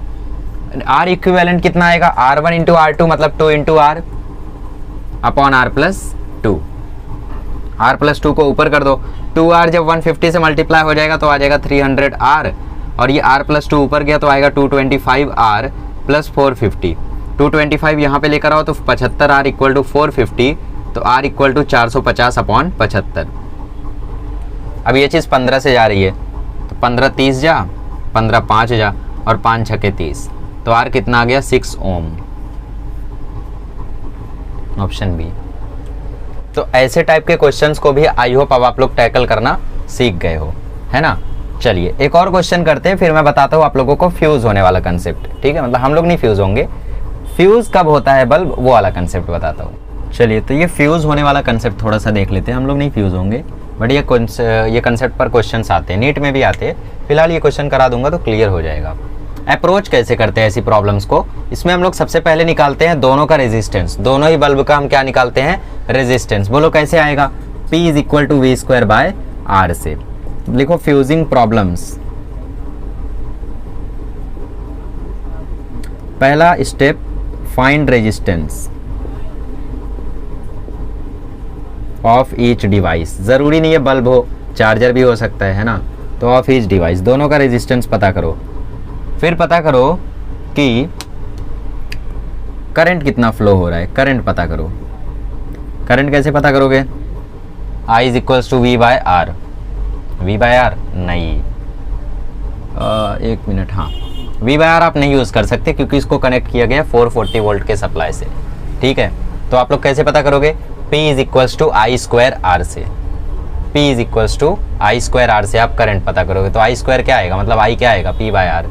R इक्विवेलेंट कितना आएगा, R1 इंटू R2 मतलब 2 into R upon R + 2, R + 2 को ऊपर कर दो, 2R जब 150 से मल्टीप्लाई हो जाएगा तो आ जाएगा 300R, और ये R + 2 ऊपर गया तो आएगा 225R + 450, 225 यहाँ पे लेकर आओ तो 75R = 450, तो R = 450/75। अब ये चीज़ 15 से जा रही है, तो 15 30 जा, 15 5 जा और 5 6 30, तो R कितना आ गया, 6 ओम, ऑप्शन बी। तो ऐसे टाइप के क्वेश्चंस को भी आई होप अब आप लोग टैकल करना सीख गए हो, है ना। चलिए एक और क्वेश्चन करते हैं, फिर मैं बताता हूँ आप लोगों को फ्यूज होने वाला कंसेप्ट, ठीक है। मतलब हम लोग नहीं फ्यूज होंगे, फ्यूज कब होता है बल्ब, वो वाला कंसेप्ट बताता हूँ। चलिए तो ये फ्यूज होने वाला कंसेप्ट थोड़ा सा देख लेते हैं। हम लोग नहीं फ्यूज होंगे, बट ये कंसेप्ट पर क्वेश्चंस आते हैं, नीट में भी आते हैं। फिलहाल ये क्वेश्चन करा दूंगा तो क्लियर हो जाएगा। अप्रोच कैसे करते हैं ऐसी प्रॉब्लम्स को, इसमें हम लोग सबसे पहले निकालते हैं दोनों का रेजिस्टेंस, दोनों ही बल्ब का हम क्या निकालते हैं, रेजिस्टेंस। बोलो कैसे आएगा, P = V²/R से। लिखो फ्यूजिंग प्रॉब्लम्स, पहला step find resistance of each device. जरूरी नहीं है बल्ब हो, चार्जर भी हो सकता है ना। तो ऑफ ईच डिवाइस दोनों का रेजिस्टेंस पता करो, फिर पता करो कि करंट कितना फ्लो हो रहा है, करंट पता करो। करंट कैसे पता करोगे, I = V/R, V/R नहीं, एक मिनट, हाँ V/R आप नहीं यूज़ कर सकते क्योंकि इसको कनेक्ट किया गया 440 वोल्ट के सप्लाई से, ठीक है। तो आप लोग कैसे पता करोगे, P = I²R से, P = I²R से आप करंट पता करोगे। तो I² क्या आएगा, मतलब I क्या आएगा, P/R,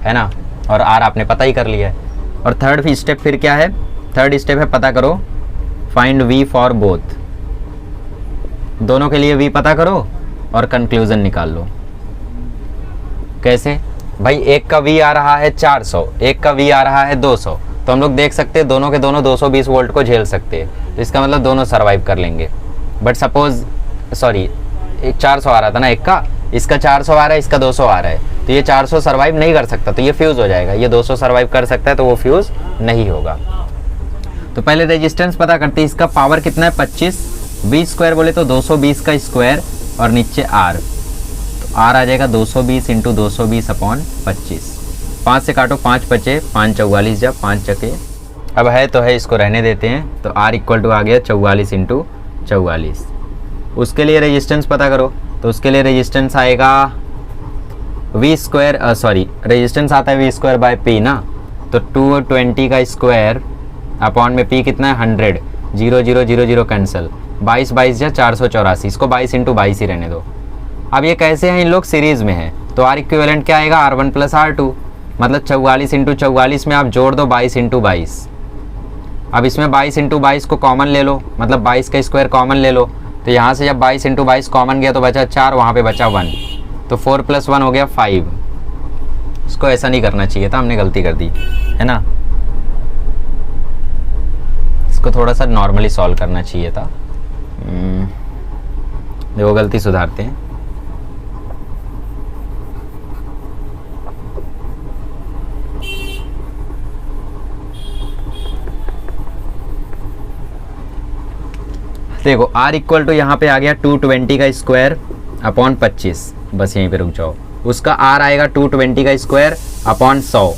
है ना, और R आपने पता ही कर लिया है। और थर्ड स्टेप फिर क्या है, थर्ड स्टेप है पता करो फाइंड V फॉर बोथ, दोनों के लिए V पता करो और कंक्लूजन निकाल लो। कैसे भाई, एक का V आ रहा है 400, एक का V आ रहा है 200, तो हम लोग देख सकते हैं दोनों के दोनों 220 वोल्ट को झेल सकते हैं, तो इसका मतलब दोनों सर्वाइव कर लेंगे। बट सपोज सॉरी 400 आ रहा था ना एक का, इसका 400 आ रहा है, इसका 200 आ रहा है, तो ये 400 सर्वाइव नहीं कर सकता, तो ये फ्यूज़ हो जाएगा। ये 200 सर्वाइव कर सकता है तो वो फ्यूज़ नहीं होगा। तो पहले रेजिस्टेंस पता करते हैं, इसका पावर कितना है 25, V² बोले तो 220 का स्क्वायर और नीचे R, तो R आ जाएगा 220 × 220/25। 5 से काटो 5 बचे, 5 44 जब 5 चके, अब है तो है, इसको रहने देते हैं। तो R = आ गया 44 × 44। उसके लिए रेजिस्टेंस पता करो, तो उसके लिए रेजिस्टेंस आएगा V², सॉरी रेजिस्टेंस आता है V²/P ना, तो 220 का स्क्वायर अपॉन में P कितना है 100, 0 0 0 0 कैंसिल, 22 22 या 484, इसको 22 × 22 ही रहने दो। अब ये कैसे हैं, इन लोग सीरीज़ में हैं, तो तो आर इक्विवेलेंट क्या आएगा, R1 प्लस R2, मतलब 44 इंटू 44 में आप जोड़ दो 22 इंटू 22। अब इसमें 22 इंटू 22 को कॉमन ले लो, मतलब 22 का स्क्वायर कॉमन ले लो, तो यहाँ से जब 22 इंटू 22 कॉमन गया तो बचा 4, वहाँ पे बचा 1, तो 4 प्लस 1 हो गया 5। इसको ऐसा नहीं करना चाहिए था, हमने गलती कर दी है ना, इसको थोड़ा सा नॉर्मली सॉल्व करना चाहिए था। देखो गलती सुधारते हैं। देखो R इक्वल टू यहाँ पे आ गया 220 का स्क्वायर अपॉन 25, बस यहीं पे रुक जाओ। उसका R आएगा 220 का स्क्वायर अपॉन 100,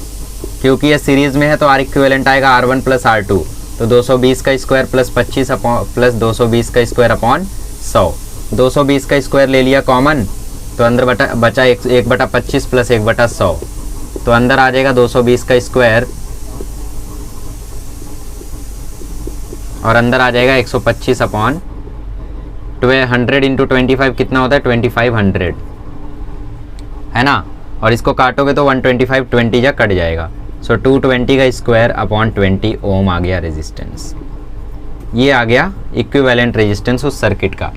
क्योंकि ये सीरीज में है तो R इक्विवेलेंट आएगा R1 प्लस R2, तो 220 का स्क्वायर प्लस 25 प्लस 220 का स्क्वायर अपॉन 100। 220 का स्क्वायर ले लिया कॉमन, तो अंदर बचा 1/25 प्लस 1/100, तो अंदर आ जाएगा 220 का स्क्वायर और अंदर आ जाएगा 125 अपॉन 100 इंटू 25 कितना होता है 2500, है ना। और इसको काटोगे तो 125 20 जा कट जाएगा, सो 220 का स्क्वायर अपॉन 20 ओम आ गया रेजिस्टेंस। ये आ गया इक्विवेलेंट रेजिस्टेंस उस सर्किट का।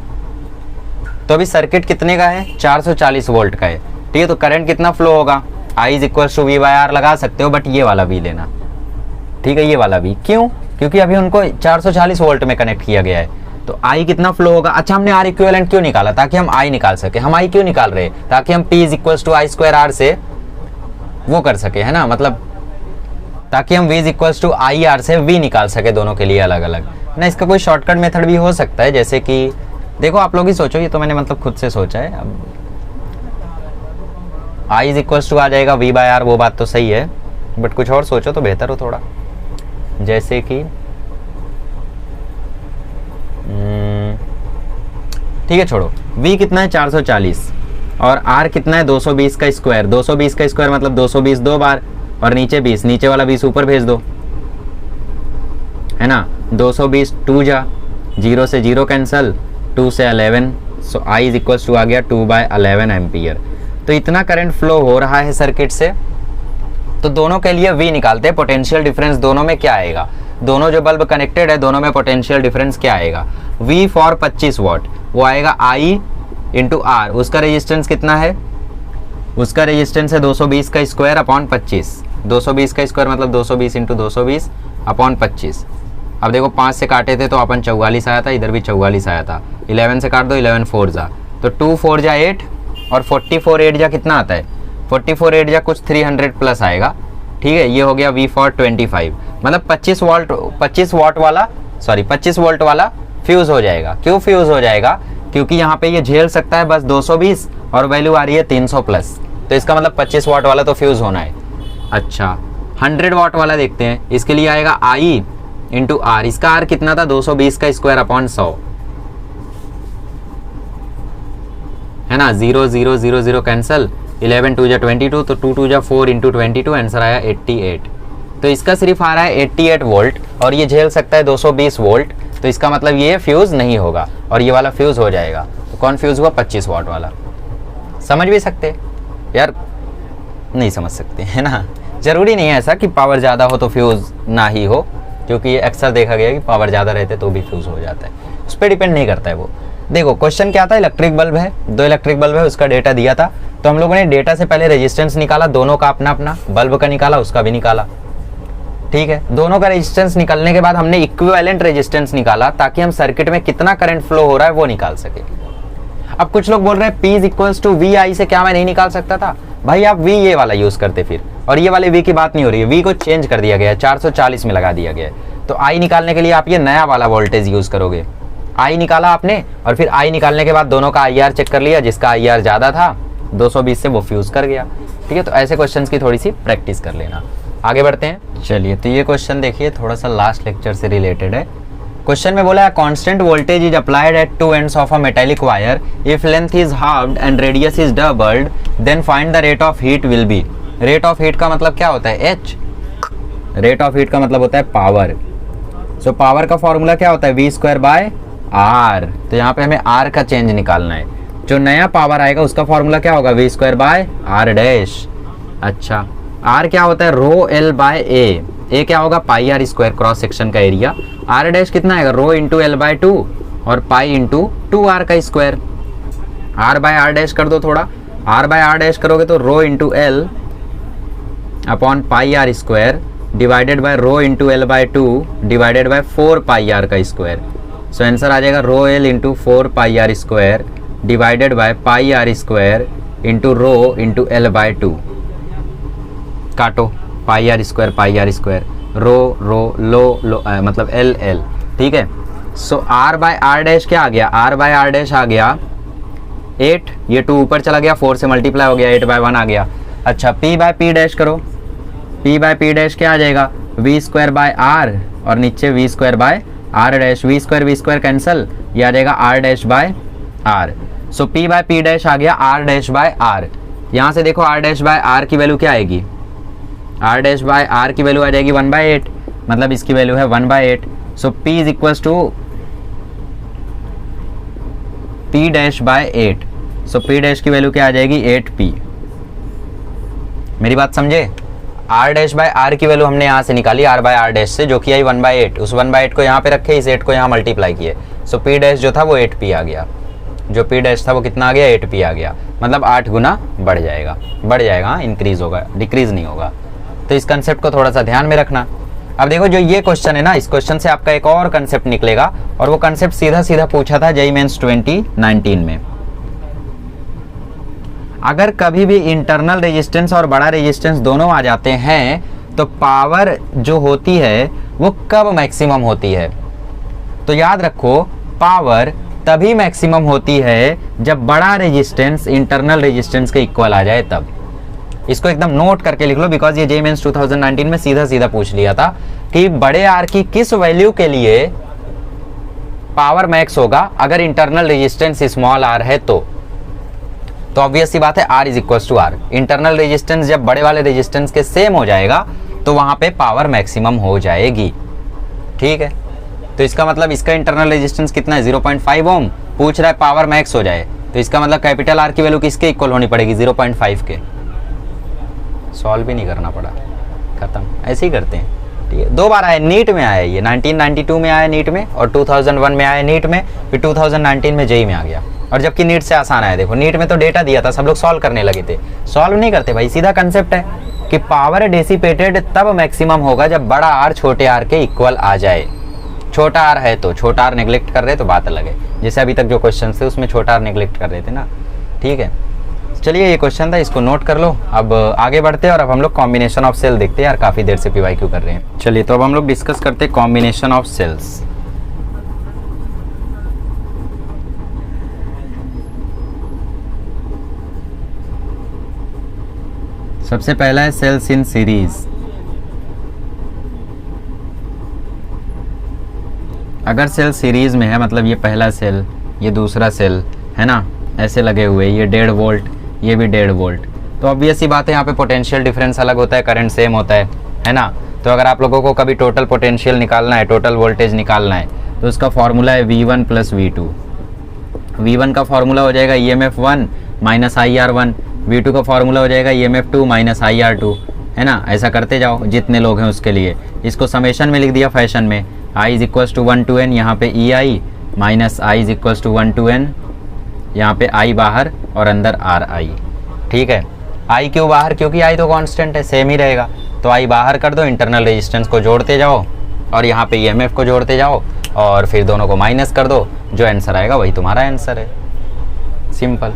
तो अभी सर्किट कितने का है, 440 वोल्ट का है, ठीक है। तो करंट कितना फ्लो होगा, I is equal to V/R लगा सकते हो, बट ये वाला V लेना, ठीक है, ये वाला V। क्यों, क्योंकि अभी उनको 440 वोल्ट में कनेक्ट किया गया है, तो I कितना फ्लो होगा। अच्छा, हमने R इक्विवेलेंट क्यों निकाला, ताकि हम I निकाल सके। हम I क्यों निकाल रहे हैं, ताकि हम P is equal to I square R से वो कर सके, है ना, मतलब ताकि हम V is equal to IR से V निकाल सके दोनों के लिए अलग अलग ना। इसका कोई शॉर्टकट मेथड भी हो सकता है, जैसे कि देखो आप लोग ही सोचो, ये तो मैंने मतलब खुद से सोचा है। अब I इज इक्वल टू आ जाएगा V/R, वो बात तो सही है, बट कुछ और सोचो तो बेहतर हो थोड़ा। जैसे कि ठीक है छोड़ो, V कितना है 440 और R कितना है 220 का स्क्वायर। 220 का स्क्वायर मतलब 220 दो बार और नीचे 20, नीचे वाला 20 ऊपर भेज दो, है ना। 220 2 जा, 0 से 0 कैंसल, 2 से 11, सो I इज इक्वल टू आ गया 2/11 एम्पियर। तो इतना करंट फ्लो हो रहा है सर्किट से, तो दोनों के लिए V निकालते हैं। पोटेंशियल डिफरेंस दोनों में क्या आएगा, दोनों जो बल्ब कनेक्टेड है दोनों में पोटेंशियल डिफरेंस क्या आएगा। V फॉर 25 वॉट वो आएगा I इंटू R। उसका रेजिस्टेंस कितना है, उसका रेजिस्टेंस है 220 का स्क्वायर अपॉन 25। 220 का स्क्वायर मतलब 220 इंटू 220 अपॉन 25। अब देखो 5 से काटे थे तो अपन 44 आया था, इधर भी 44 आया था। 11 से काट दो, 11 4 जा, तो 2 4 जा 8 और 44 8 जा कितना आता है, 44 8 जा कुछ 300 प्लस आएगा, ठीक है। ये हो गया V फॉर 25, मतलब 25 वोल्ट वाला फ्यूज हो जाएगा। क्यों फ्यूज हो जाएगा, क्योंकि यहाँ पे ये झेल सकता है बस 220 और वैल्यू आ रही है 300 प्लस, तो इसका मतलब 25 वाट वाला तो फ्यूज होना है। अच्छा 100 वाट वाला देखते हैं, इसके लिए आएगा I इंटू R। इसका R कितना था 220 का स्क्वायर अपॉन 100, है ना। 0 0 0 0 कैंसल, 11 2 जा 22, तो 2 2 जा 4 इंटू 22, आंसर आया 88। तो इसका सिर्फ आ रहा है 88 वोल्ट और ये झेल सकता है 220 वोल्ट, तो इसका मतलब ये फ्यूज नहीं होगा और ये वाला फ्यूज हो जाएगा। तो कौन फ्यूज हुआ, 25 वाट वाला। समझ भी सकते यार, नहीं समझ सकते, है ना। जरूरी नहीं है ऐसा कि पावर ज़्यादा हो तो फ्यूज ना ही हो, क्योंकि ये अक्सर देखा गया कि पावर ज़्यादा रहते तो भी फ्यूज हो जाता है, उस पर डिपेंड नहीं करता है वो। देखो क्वेश्चन क्या था, इलेक्ट्रिक बल्ब है, 2 इलेक्ट्रिक बल्ब है, उसका डेटा दिया था, तो हम लोगों ने डेटा से पहले रेजिस्टेंस निकाला, दोनों का अपना अपना, बल्ब का निकाला, उसका भी निकाला, ठीक है। दोनों का रेजिस्टेंस निकालने के बाद हमने इक्विवेलेंट रेजिस्टेंस निकाला, ताकि हम सर्किट में कितना करंट फ्लो हो रहा है वो निकाल सके। अब कुछ लोग बोल रहे हैं P is equal to VI से क्या मैं नहीं निकाल सकता था। भाई आप V ये वाला यूज करते फिर, और ये वाले V की बात नहीं हो रही है, V को चेंज कर दिया गया है, 440 में लगा दिया गया है। तो I निकालने के लिए आप ये नया वाला वोल्टेज यूज करोगे। I निकाला आपने और फिर I निकालने के बाद दोनों का IR चेक कर लिया, जिसका IR ज़्यादा था 220 से वो फ्यूज कर गया, ठीक है। तो ऐसे क्वेश्चंस की थोड़ी सी प्रैक्टिस कर लेना। आगे बढ़ते हैं, चलिए। तो ये क्वेश्चन देखिए, थोड़ा सा लास्ट लेक्चर से रिलेटेड है। क्वेश्चन में बोला है constant voltage is applied at 2 ends of a metallic wire, if length is halved and radius is doubled, then find the rate of heat will be. Rate of heat का मतलब क्या होता है, H। Rate of heat का मतलब होता है power. So power का फॉर्मूला क्या होता है, V² बाय R। तो यहाँ पे हमें R का चेंज निकालना है। जो नया पावर आएगा उसका फॉर्मूला क्या होगा, V square by R dash. अच्छा आर क्या होता है, रो एल बाय ए क्या होगा, pi R square cross section का एरिया। आर डैश कितना आएगा, रो इंटू एल बाय 2 और पाई इंटू 2r का square. R by R dash कर दो थोड़ा, आर बाय आर डैश करोगे तो rho into L upon pi R square divided by rho into L by 2 divided by 4 pi R का square. So answer आ जाएगा rho L into 4 pi R square divided by pi R square into rho into L by 2। काटो, पाई R square rho रो लो मतलब L L, ठीक है। सो are by R dash क्या आ गया, are by R dash आ गया 8, ये 2 ऊपर चला गया, 4 से मल्टीप्लाई हो गया, 8 बाय 1 आ गया। अच्छा पी बाय पी डैश करो, पी बाय पी डैश क्या आ जाएगा, वी स्क्वायर बाय आर और नीचे V square by R dash, V square cancel, ये आ जाएगा R dash by R. So P by P dash आ गया आर डैश बाय आर। यहाँ से देखो आर डैश बाय आर की वैल्यू क्या आएगी, आर डैश बाय आर की वैल्यू आ जाएगी 1/8, मतलब इसकी वैल्यू है 1/8। So P is equals to P dash by 8। So P dash की वैल्यू क्या आ जाएगी, 8p। मेरी बात समझे, आर डैश बाय आर की वैल्यू हमने यहाँ से निकाली आर बाय आर डैश से, जो कि आई 1/8, उस 1/8 को यहाँ पे रखे, इस 8 को यहाँ मल्टीप्लाई किए। सो पी डैश जो था वो 8p आ गया, जो पी डैश था वो कितना आ गया, 8p आ गया, मतलब 8 गुना बढ़ जाएगा, इंक्रीज होगा, डिक्रीज नहीं होगा। तो इस कंसेप्ट को थोड़ा सा ध्यान में रखना। अब देखो जो ये क्वेश्चन है ना, इस क्वेश्चन से आपका एक और कंसेप्ट निकलेगा, और वो कंसेप्ट सीधा पूछा था जेईई मेंस 2019 में। अगर कभी भी इंटरनल रेजिस्टेंस और बड़ा रेजिस्टेंस दोनों आ जाते हैं तो पावर जो होती है वो कब मैक्सिमम होती है, तो याद रखो पावर तभी मैक्सिमम होती है जब बड़ा रेजिस्टेंस इंटरनल रेजिस्टेंस के इक्वल आ जाए तब। इसको एकदम नोट करके लिख लो, बिकॉज ये जेईई मेंस 2019 में सीधा पूछ लिया था कि बड़े आर की किस वैल्यू के लिए पावर मैक्स होगा अगर इंटरनल रेजिस्टेंस स्मॉल आर है तो ऑब्वियस सी बात है R is equal to R. Internal resistance जब बड़े वाले रेजिस्टेंस के सेम हो जाएगा तो वहां पे पावर मैक्सिमम हो जाएगी, ठीक है। तो इसका मतलब इसका इंटरनल रेजिस्टेंस कितना है, 0.5 ओम, पूछ रहा है पावर मैक्स हो जाए, तो इसका मतलब कैपिटल आर की वैल्यू किसके इक्वल होनी पड़ेगी, 0.5 के। सॉल्व भी नहीं करना पड़ा, खत्म, ऐसे ही करते हैं, ठीक है। 2 बार आया, नीट में आया ये, 1992 में आया नीट में, और 2001 में आया नीट में, फिर 2019 में जेईई में आ गया। और जबकि नीट से आसान आया, देखो नीट में तो डेटा दिया था, सब लोग सॉल्व करने लगे थे, सॉल्व नहीं करते भाई, सीधा कंसेप्ट है कि पावर डेसिपेटेड तब मैक्सिमम होगा जब बड़ा आर छोटे आर के इक्वल आ जाए। छोटा आर है तो, छोटा आर नेग्लेक्ट कर रहे तो बात अलग है, जैसे अभी तक जो क्वेश्चन थे उसमें छोटा आर नेग्लेक्ट कर रहे थे ना, ठीक है। चलिए ये क्वेश्चन था, इसको नोट कर लो। अब आगे बढ़ते हैं और अब हम लोग कॉम्बिनेशन ऑफ सेल देखते हैं, यार काफ़ी देर से पीवाईक्यू कर रहे हैं। चलिए तो अब हम लोग डिस्कस करते हैं कॉम्बिनेशन ऑफ सेल्स। सबसे पहला है सेल्स इन सीरीज। अगर सेल सीरीज में है, मतलब ये पहला सेल, ये दूसरा सेल है ना, ऐसे लगे हुए, ये 1.5 वोल्ट, ये भी 1.5 वोल्ट, तो ऑब्वियस सी बात है यहाँ पे पोटेंशियल डिफरेंस अलग होता है, करंट सेम होता है ना। तो अगर आप लोगों को कभी टोटल पोटेंशियल निकालना है, टोटल वोल्टेज निकालना है, तो उसका फॉर्मूला है V1 + V2। V1 का फॉर्मूला हो जाएगा EMF1 - IR1, V2 का फॉर्मूला हो जाएगा EMF2 - IR2, है ना। ऐसा करते जाओ जितने लोग हैं उसके लिए। इसको समेशन में लिख दिया फैशन में, I = 1 to n, यहाँ पे EI - I = 1 to n, यहाँ पे I बाहर और अंदर RI, ठीक है। I क्यों बाहर, क्योंकि I तो कांस्टेंट है, सेम ही रहेगा, तो I बाहर कर दो, इंटरनल रेजिस्टेंस को जोड़ते जाओ और यहाँ पे EMF को जोड़ते जाओ और फिर दोनों को माइनस कर दो, जो आंसर आएगा वही तुम्हारा आंसर है, सिंपल।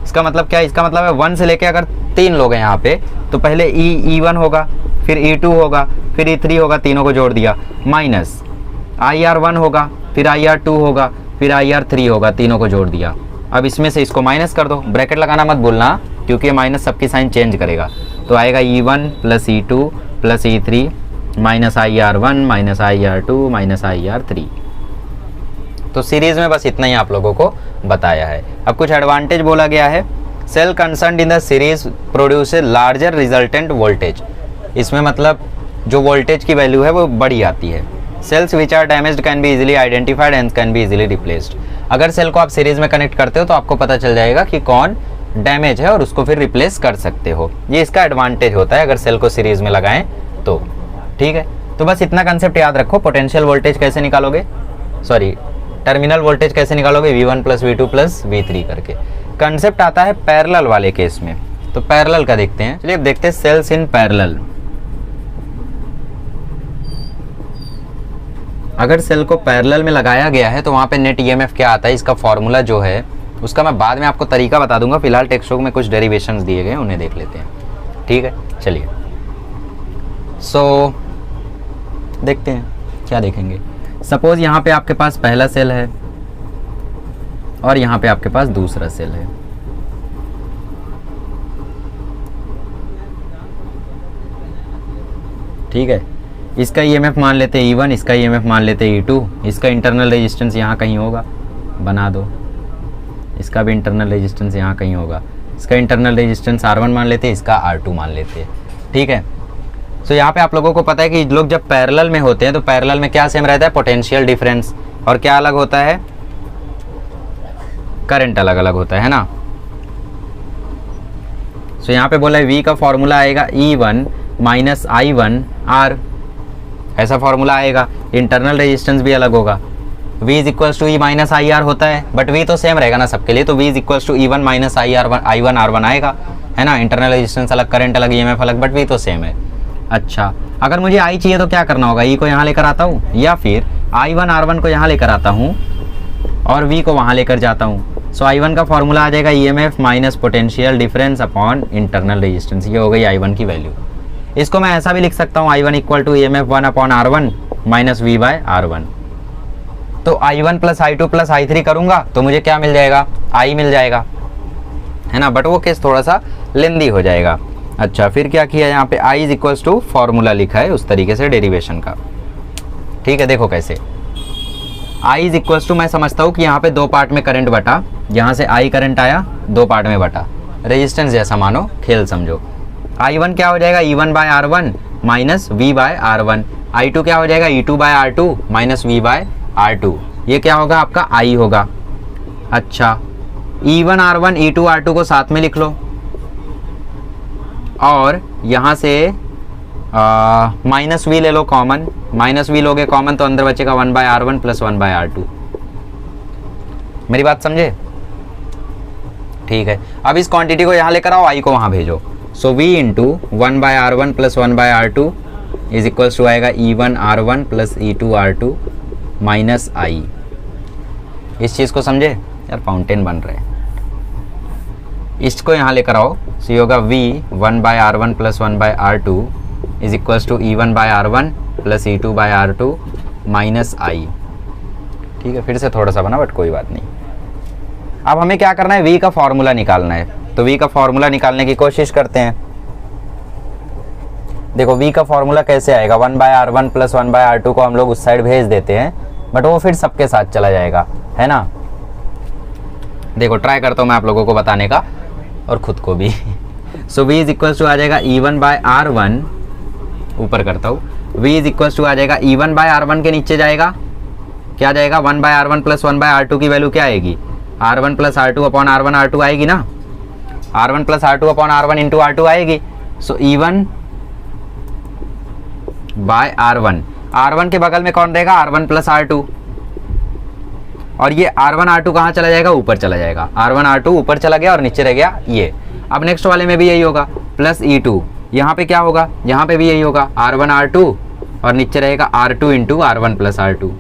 इसका मतलब क्या है, इसका मतलब है 1 से लेके अगर 3 लोग हैं यहाँ पे, तो पहले E1 होगा, फिर E2 होगा, फिर E3 होगा, तीनों को जोड़ दिया, माइनस IR1 होगा, फिर IR2 होगा, फिर IR3 होगा, तीनों को जोड़ दिया। अब इसमें से इसको माइनस कर दो, ब्रैकेट लगाना मत भूलना क्योंकि ये माइनस सबकी साइन चेंज करेगा। तो आएगा E1 + E2 + E3 - IR1 - IR2 - IR3। तो सीरीज में बस इतना ही आप लोगों को बताया है। अब कुछ एडवांटेज बोला गया है। Cell concerned in the series produce larger resultant voltage. इसमें मतलब जो वोल्टेज की वैल्यू है वो बड़ी आती है। Cells which are damaged can be easily identified and can be easily replaced. अगर सेल को आप सीरीज में कनेक्ट करते हो तो आपको पता चल जाएगा कि कौन डैमेज है और उसको फिर रिप्लेस कर सकते हो। ये इसका एडवांटेज होता है अगर सेल को सीरीज में लगाएं तो। ठीक है, तो बस इतना कंसेप्ट याद रखो। पोटेंशियल वोल्टेज कैसे निकालोगे, सॉरी टर्मिनल वोल्टेज कैसे निकालोगे, V1 plus V2 plus V3 करके। कंसेप्ट आता है पैरेलल वाले केस में, तो पैरेलल का देखते हैं। चलिए अब देखते हैं सेल्स इन पैरेलल। अगर सेल को पैरेलल में लगाया गया है तो वहां पे नेट ईएमएफ क्या आता है, इसका फॉर्मूला जो है उसका मैं बाद में आपको तरीका बता दूंगा। फिलहाल टेक्स्ट बुक में कुछ डेरिवेशंस दिए गए उन्हें देख लेते हैं। ठीक है, चलिए सो देखते हैं क्या देखेंगे। सपोज यहाँ पे आपके पास पहला सेल है और यहाँ पे आपके पास दूसरा सेल है। ठीक है, इसका ईएमएफ मान लेते हैं E1, इसका ईएमएफ मान लेते हैं E2। इसका इंटरनल रेजिस्टेंस यहाँ कहीं होगा, बना दो। इसका भी इंटरनल रेजिस्टेंस यहाँ कहीं होगा। इसका इंटरनल रेजिस्टेंस R1 मान लेते हैं, इसका R2 मान लेते हैं। ठीक है, तो यहाँ पे आप लोगों को पता है कि लोग जब पैरेलल में होते हैं तो पैरेलल में क्या सेम रहता है, पोटेंशियल डिफरेंस, और क्या अलग होता है, करंट अलग अलग होता है ना। सो यहाँ पे बोला है V का फॉर्मूला आएगा E1 माइनस I1 R, ऐसा फॉर्मूला आएगा। इंटरनल रेजिस्टेंस भी अलग होगा, V is equals to E minus I R होता है, बट V तो सेम रहेगा ना सबके लिए, तो V is equals to E1 minus I1 R1 आएगा, है ना। इंटरनल रेजिस्टेंस अलग, करंट अलग, EMF अलग, बट V तो सेम है। अच्छा, अगर मुझे I चाहिए तो क्या करना होगा, E को यहाँ लेकर आता हूँ या फिर I1 R1 को यहाँ लेकर आता हूँ और V को वहाँ लेकर जाता हूँ। सो I1 का फॉर्मूला आ जाएगा EMF minus potential difference upon internal resistance. ये हो गई I1 की वैल्यू। इसको मैं ऐसा भी लिख सकता हूँ I1 equal to EMF 1 upon R1 minus V by R1। तो I1 plus I2 plus I3 करूँगा तो मुझे क्या मिल जाएगा, I मिल जाएगा, है ना। बट वो केस थोड़ा सा लेंदी हो जाएगा। अच्छा, फिर क्या किया, यहाँ पे I is equals to formula लिखा है उस तरीके से डेरिवेशन का। ठीक है, देखो कैसे I इज इक्वल्स टू, मैं समझता हूँ कि यहाँ पे दो पार्ट में करंट बटा, यहाँ से I करंट आया, दो पार्ट में बटा, रेजिस्टेंस जैसा मानो, खेल समझो। I1 क्या हो जाएगा, E1 by R1 minus V by R1। I2 क्या हो जाएगा, E2 by R2 minus V by R2। ये क्या होगा, आपका I होगा। अच्छा, E1 R1 E2 R2 को साथ में लिख लो और यहाँ से माइनस V ले लो कॉमन, माइनस V लोगे कॉमन तो अंदर बचेगा 1 by R1 plus 1 by R2। मेरी बात समझे? ठीक है, अब इस क्वांटिटी को यहाँ लेकर आओ, I को वहाँ भेजो। So V into 1 by R1 plus 1 by R2 is equals to आएगा E1 R1 plus E2 R2 minus I। इस चीज़ को समझे यार, फाउंटेन बन रहे हैं। इसको यहाँ लेकर आओ, सो ये होगा V 1 by R1 plus 1 by R2 is equals to E1 by R1 plus E2 by R2 minus I। ठीक है, फिर से थोड़ा सा बना बट कोई बात नहीं। अब हमें क्या करना है, V का फॉर्मूला निकालना है। तो V का फॉर्मूला निकालने की कोशिश करते हैं। देखो V का फॉर्मूला कैसे आएगा, 1 by R1 plus 1 by R2 को हम लोग उस साइड भेज देते हैं, बट वो फिर सबके साथ चला जाएगा, है ना। देखो ट्राई करता हूँ मैं आप लोगों को बताने का और खुद को भी। सो V इज इक्वल्स टू आ जाएगा E1 बाय R1, ऊपर करता हूँ, V इज इक्वल्स टू आ जाएगा E1 बाय R1 के नीचे जाएगा, क्या जाएगा, 1 by R1 plus 1 by R2 की वैल्यू क्या आएगी, R1 plus R2 upon R1 R2 आएगी ना, R1 plus R2 upon R1 into R2 आएगी। सो E1 बाय R1, R1 के बगल में कौन रहेगा, R1 प्लस R2, और ये R1 R2 कहाँ चला जाएगा, ऊपर चला जाएगा। R1 R2 ऊपर चला गया और नीचे रह गया ये। अब नेक्स्ट वाले में भी यही होगा, प्लस E2, यहाँ पे क्या होगा, यहाँ पे भी यही होगा, R1 R2 और नीचे रहेगा R2 into R1 plus R2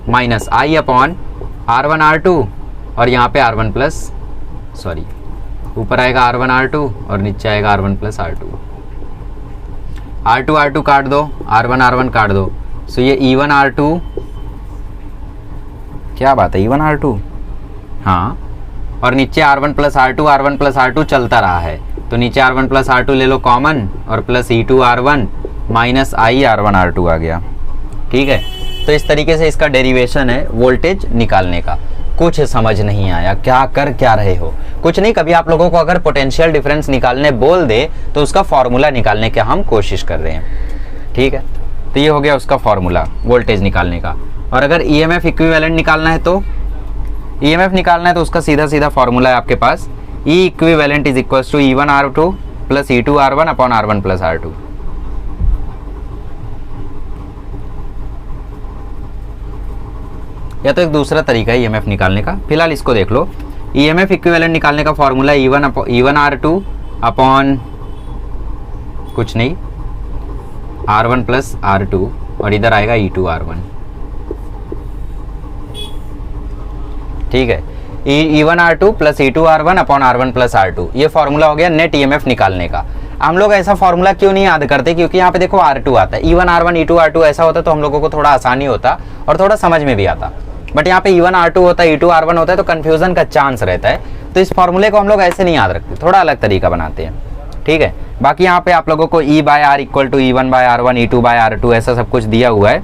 minus I upon R1 R2 और यहाँ पे R1 प्लस, सॉरी ऊपर आएगा R1 R2 और नीचे आएगा R1 plus R2। R2 R2 काट दो, R1 R1 काट दो, सो ये E1 R2, क्या बात है, E1 R2, हाँ, और नीचे R1 प्लस R2 चलता रहा है, तो नीचे R1 प्लस R2 ले लो कॉमन और plus E2 R1 minus I R1 R2 आ गया। ठीक है, तो इस तरीके से इसका डेरिवेशन है वोल्टेज निकालने का। कुछ समझ नहीं आया, क्या कर क्या रहे हो, कुछ नहीं। कभी आप लोगों को अगर पोटेंशियल डिफरेंस निकालने बोल दे तो उसका फॉर्मूला निकालने की हम कोशिश कर रहे हैं। ठीक है, तो ये हो गया उसका फॉर्मूला वोल्टेज निकालने का। और अगर EMF इक्विवेलेंट निकालना है तो ईएमएफ निकालना है तो उसका सीधा सीधा फॉर्मूला है आपके पास, E equivalent is equal to E1R2 plus E2R1 upon R1 plus R2। या तो एक दूसरा तरीका है ईएमएफ निकालने का, फिलहाल इसको देख लो। ईएमएफ इक्विवेलेंट निकालने का फॉर्मूला E1R2 अपॉन कुछ नहीं R1 प्लस R2 और इधर आएगा E2R1। ठीक है, E1R2 plus E2R1 upon R1 plus R2, ये फॉर्मूला हो गया नेट ईएमएफ निकालने का। हम लोग ऐसा फॉर्मूला क्यों नहीं याद करते, क्योंकि यहाँ पे देखो R2 आता है, E1R1 E2R2 ऐसा होता तो हम लोगों को थोड़ा आसानी होता और थोड़ा समझ में भी आता, बट यहाँ पे E1R2 होता है E2R1 होता है तो कन्फ्यूजन का चांस रहता है। तो इस फॉर्मूले को हम लोग ऐसे नहीं याद रखते, थोड़ा अलग तरीका बनाते हैं। ठीक है, बाकी यहाँ पे आप लोगों को E/R equal to E1/R1 E2/R2 ऐसा सब कुछ दिया हुआ है।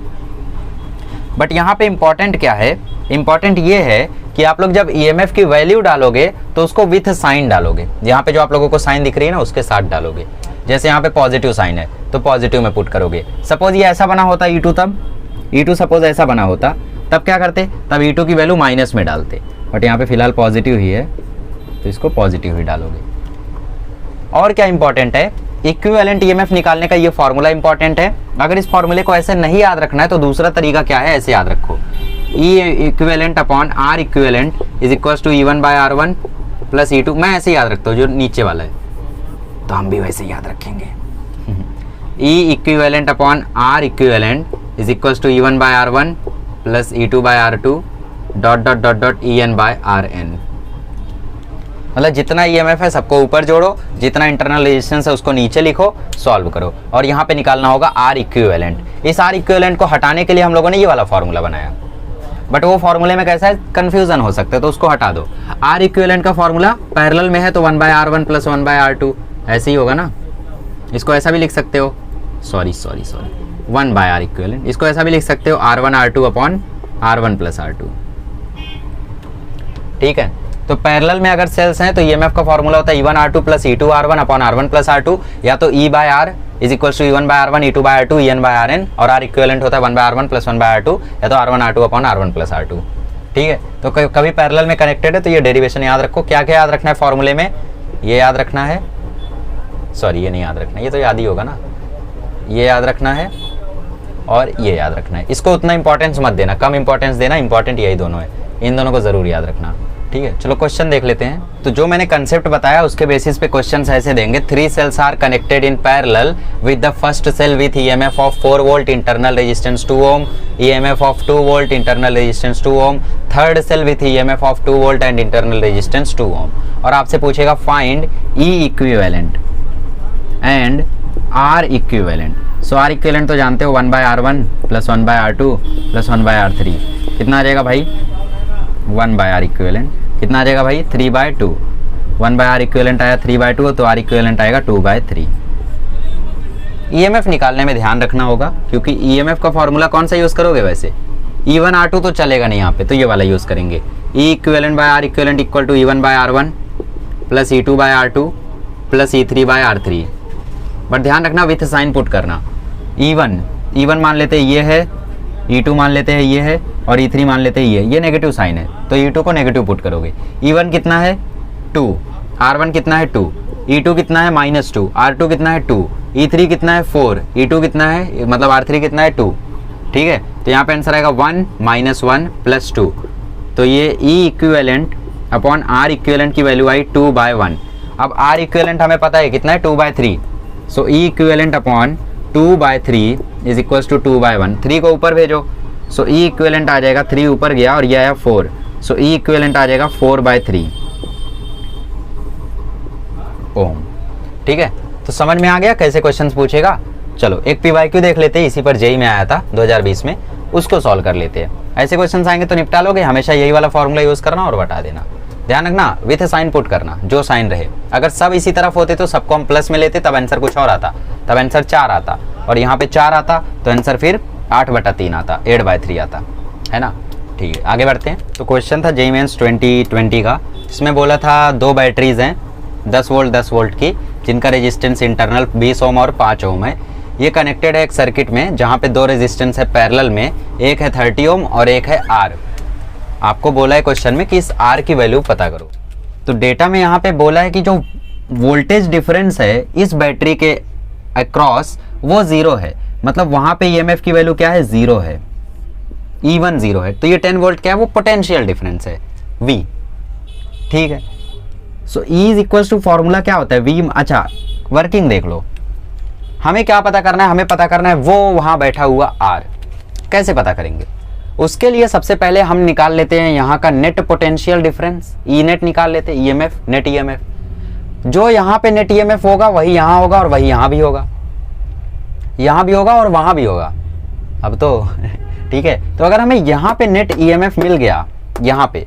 बट यहाँ पे इंपॉर्टेंट क्या है, इंपॉर्टेंट ये है कि आप लोग जब ईएमएफ की वैल्यू डालोगे तो उसको विथ साइन डालोगे। यहाँ पे जो आप लोगों को साइन दिख रही है ना उसके साथ डालोगे। जैसे यहाँ पे पॉजिटिव साइन है तो पॉजिटिव में पुट करोगे। सपोज ये ऐसा बना होता E2, तब E2 सपोज ऐसा बना होता तब क्या करते, तब E2 की वैल्यू माइनस में डालते, बट यहाँ पे फिलहाल पॉजिटिव ही है तो इसको पॉजिटिव ही डालोगे। और क्या इंपॉर्टेंट है, इक्विवेलेंट ईएमएफ निकालने का ये फॉर्मूला इंपॉर्टेंट है। अगर इस फॉर्मूले को ऐसे नहीं याद रखना है तो दूसरा तरीका क्या है, ऐसे याद रखो, E equivalent upon R equivalent is equal to E1/R1 plus E2। मैं ऐसे याद रखता हूँ जो नीचे वाला है, तो हम भी वैसे याद रखेंगे। E equivalent upon R equivalent is equal to E1/R1 plus E2/R2 dot dot dot dot EN/RN। मतलब जितना ईएमएफ है सबको ऊपर जोड़ो, जितना इंटरनल रेजिस्टेंस है उसको नीचे लिखो, सॉल्व करो, और यहाँ पे निकालना होगा आर इक्विवेलेंट। इस आर इक्विवेलेंट को हटाने के लिए हम लोगों ने ये वाला फॉर्मूला बनाया, बट वो फॉर्मूले में कैसा है, कंफ्यूजन हो सकता है, तो उसको हटा दो। आर इक्विवेलेंट का फॉर्मूला पैरेलल में है तो 1/R1 प्लस 1/R2 ऐसे ही होगा ना। इसको ऐसा भी लिख सकते हो, सॉरी 1/R इक्विवेलेंट, इसको ऐसा भी लिख सकते हो R1 R2 upon R1 plus R2। ठीक है, तो पैरेलल में अगर सेल्स हैं तो ईएमएफ का फॉर्मूला होता है E1R2 plus E2R1 upon R1 plus R2, या तो E/R is equal to E1/R1 E2/R2 EN/RN, और R इक्विवेलेंट होता है 1/R1 प्लस 1/R2 या तो R1 R2 upon R1 plus R2। ठीक है, तो कभी पैरेलल में कनेक्टेड है तो ये डेरिवेशन याद रखो। क्या क्या याद रखना है फॉर्मूले में, ये याद रखना है, सॉरी ये नहीं याद रखना, ये तो याद ही होगा ना, ये याद रखना है और ये याद रखना है। इसको उतना इंपॉर्टेंस मत देना, कम इंपॉर्टेंस देना, इंपॉर्टेंट यही दोनों है, इन दोनों को जरूर याद रखना। ठीक है, चलो क्वेश्चन देख लेते हैं। तो जो मैंने कंसेप्ट बताया उसके बेसिस पे क्वेश्चंस ऐसे देंगे, 3 cells are connected in parallel with the first cell with EMF of 4 volt internal resistance 2 ohm, EMF of 2 volt internal resistance 2 ohm, third cell with EMF of 2 volt and internal resistance 2 ohm, और आपसे पूछेगा find E equivalent and R equivalent. So R equivalent तो जानते हो 1/R1 plus 1/R2 plus 1/R3, कितना आ जाएगा भाई 1/R equivalent, कितना आ जाएगा भाई 3/2। 1/R इक्विवेलेंट आया 3/2 तो R इक्विवेलेंट आएगा 2/3। ईएमएफ निकालने में ध्यान रखना होगा, क्योंकि ईएमएफ का फॉर्मूला कौन सा यूज करोगे, वैसे E1R2 तो चलेगा नहीं यहाँ पे, तो ये वाला यूज करेंगे, E equivalent by R equivalent equal to E1/R1 plus E2/R2 plus E3/R3। But ध्यान रखना विथ साइन पुट करना। E1 मान लेते हैं ये है, E2 मान लेते हैं ये है, और E3 मान लेते हैं ये नेगेटिव साइन है तो E2 को नेगेटिव पुट करोगे। E1 कितना है 2, R1 कितना है 2, E2 कितना है -2, R2 कितना है 2, E3 कितना है 4, E2 कितना है मतलब R3 कितना है 2। ठीक है, तो यहाँ पे आंसर आएगा 1 -1 प्लस 2, तो ये E equivalent upon R equivalent की वैल्यू आई 2/1। अब R इक्विवेलेंट हमें पता है कितना है 2/3, so E equivalent upon 2/3 is equals to 2/1। 3 को ऊपर भेजो, सो E इक्विवेलेंट आ जाएगा, 3 ऊपर गया और ये आया 4, सो E इक्विवेलेंट आ जाएगा 4/3 ओम। ठीक है, तो समझ में आ गया कैसे क्वेश्चंस पूछेगा। चलो एक PYQ देख लेते हैं, इसी पर जेई में आया था 2020 में, उसको सॉल्व कर लेते हैं। ऐसे क्वेश्चंस आएंगे तो निपटा लोगे, हमेशा यही वाला फॉर्मूला यूज करना और बता देना। ध्यान रखना विथ साइन पुट करना, जो साइन रहे। अगर सब इसी तरफ होते तो सबको हम प्लस में लेते, तब आंसर कुछ और आता, तब आंसर 4 आता, और यहाँ पे 4 आता तो आंसर फिर 8/3 आता, 8/3 आता है ना। ठीक है, आगे बढ़ते हैं। तो क्वेश्चन था जेईई मेंस 2020 का, इसमें बोला था 2 बैटरीज हैं 10 वोल्ट की, जिनका रेजिस्टेंस इंटरनल 20 ओम और 5 ओम है। ये कनेक्टेड है एक सर्किट में जहाँ पे 2 रेजिस्टेंस है पैरेलल में, एक है 30 ओम और एक है आपको बोला है क्वेश्चन में कि इस आर की वैल्यू पता करो। तो डेटा में यहाँ पे बोला है कि जो वोल्टेज डिफरेंस है इस बैटरी के अक्रॉस वो 0 है, मतलब वहां पे ईएमएफ की वैल्यू क्या है, 0 है, E1 0 है। तो ये 10 वोल्ट क्या है, वो पोटेंशियल डिफरेंस है V, ठीक है। So E is equal to formula क्या होता है V। अच्छा वर्किंग देख लो, हमें क्या पता करना है, हमें पता करना है वो वहां बैठा हुआ R। कैसे पता करेंगे, उसके लिए सबसे पहले हम निकाल लेते हैं यहाँ का net potential difference, E net निकाल लेते हैं, ईएमएफ नेट ईएमएफ। जो यहाँ पे नेट ईएमएफ होगा वही यहाँ होगा और वही यहाँ भी होगा, यहाँ भी होगा और वहाँ भी होगा। अब तो ठीक है, तो अगर हमें यहाँ पे नेट ईएमएफ मिल गया यहाँ पे,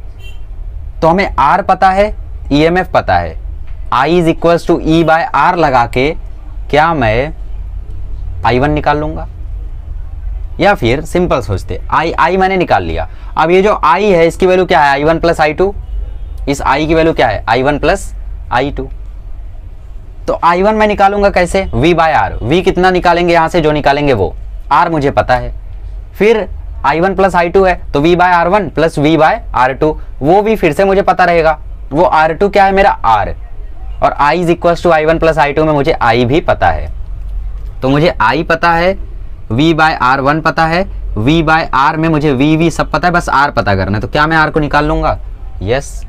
तो हमें R पता है, ईएमएफ पता है, I is equal to E by R लगा के क्या मैं I1 निकाल लूंगा, या फिर सिंपल सोचते I मैंने निकाल लिया। अब ये जो I है इसकी वैल्यू क्या है, I1 प्लस I2, इस I की वैल्यू क्या है, I1 प्लस I2। तो I1 मैं निकालूंगा कैसे, V बाय R। V कितना निकालेंगे यहाँ से, जो निकालेंगे वो, R मुझे पता है। फिर I1 प्लस I2 है तो V by R1 plus V by R2, वो भी फिर से मुझे पता रहेगा, वो R2 क्या है मेरा R, और I is equal to I1 plus I2 में मुझे I भी पता है। तो मुझे I पता है, V बाय R1 पता है, V बाय R में मुझे V सब पता है, बस R पता करना है। तो क्या मैं R को निकाल लूंगा, यस।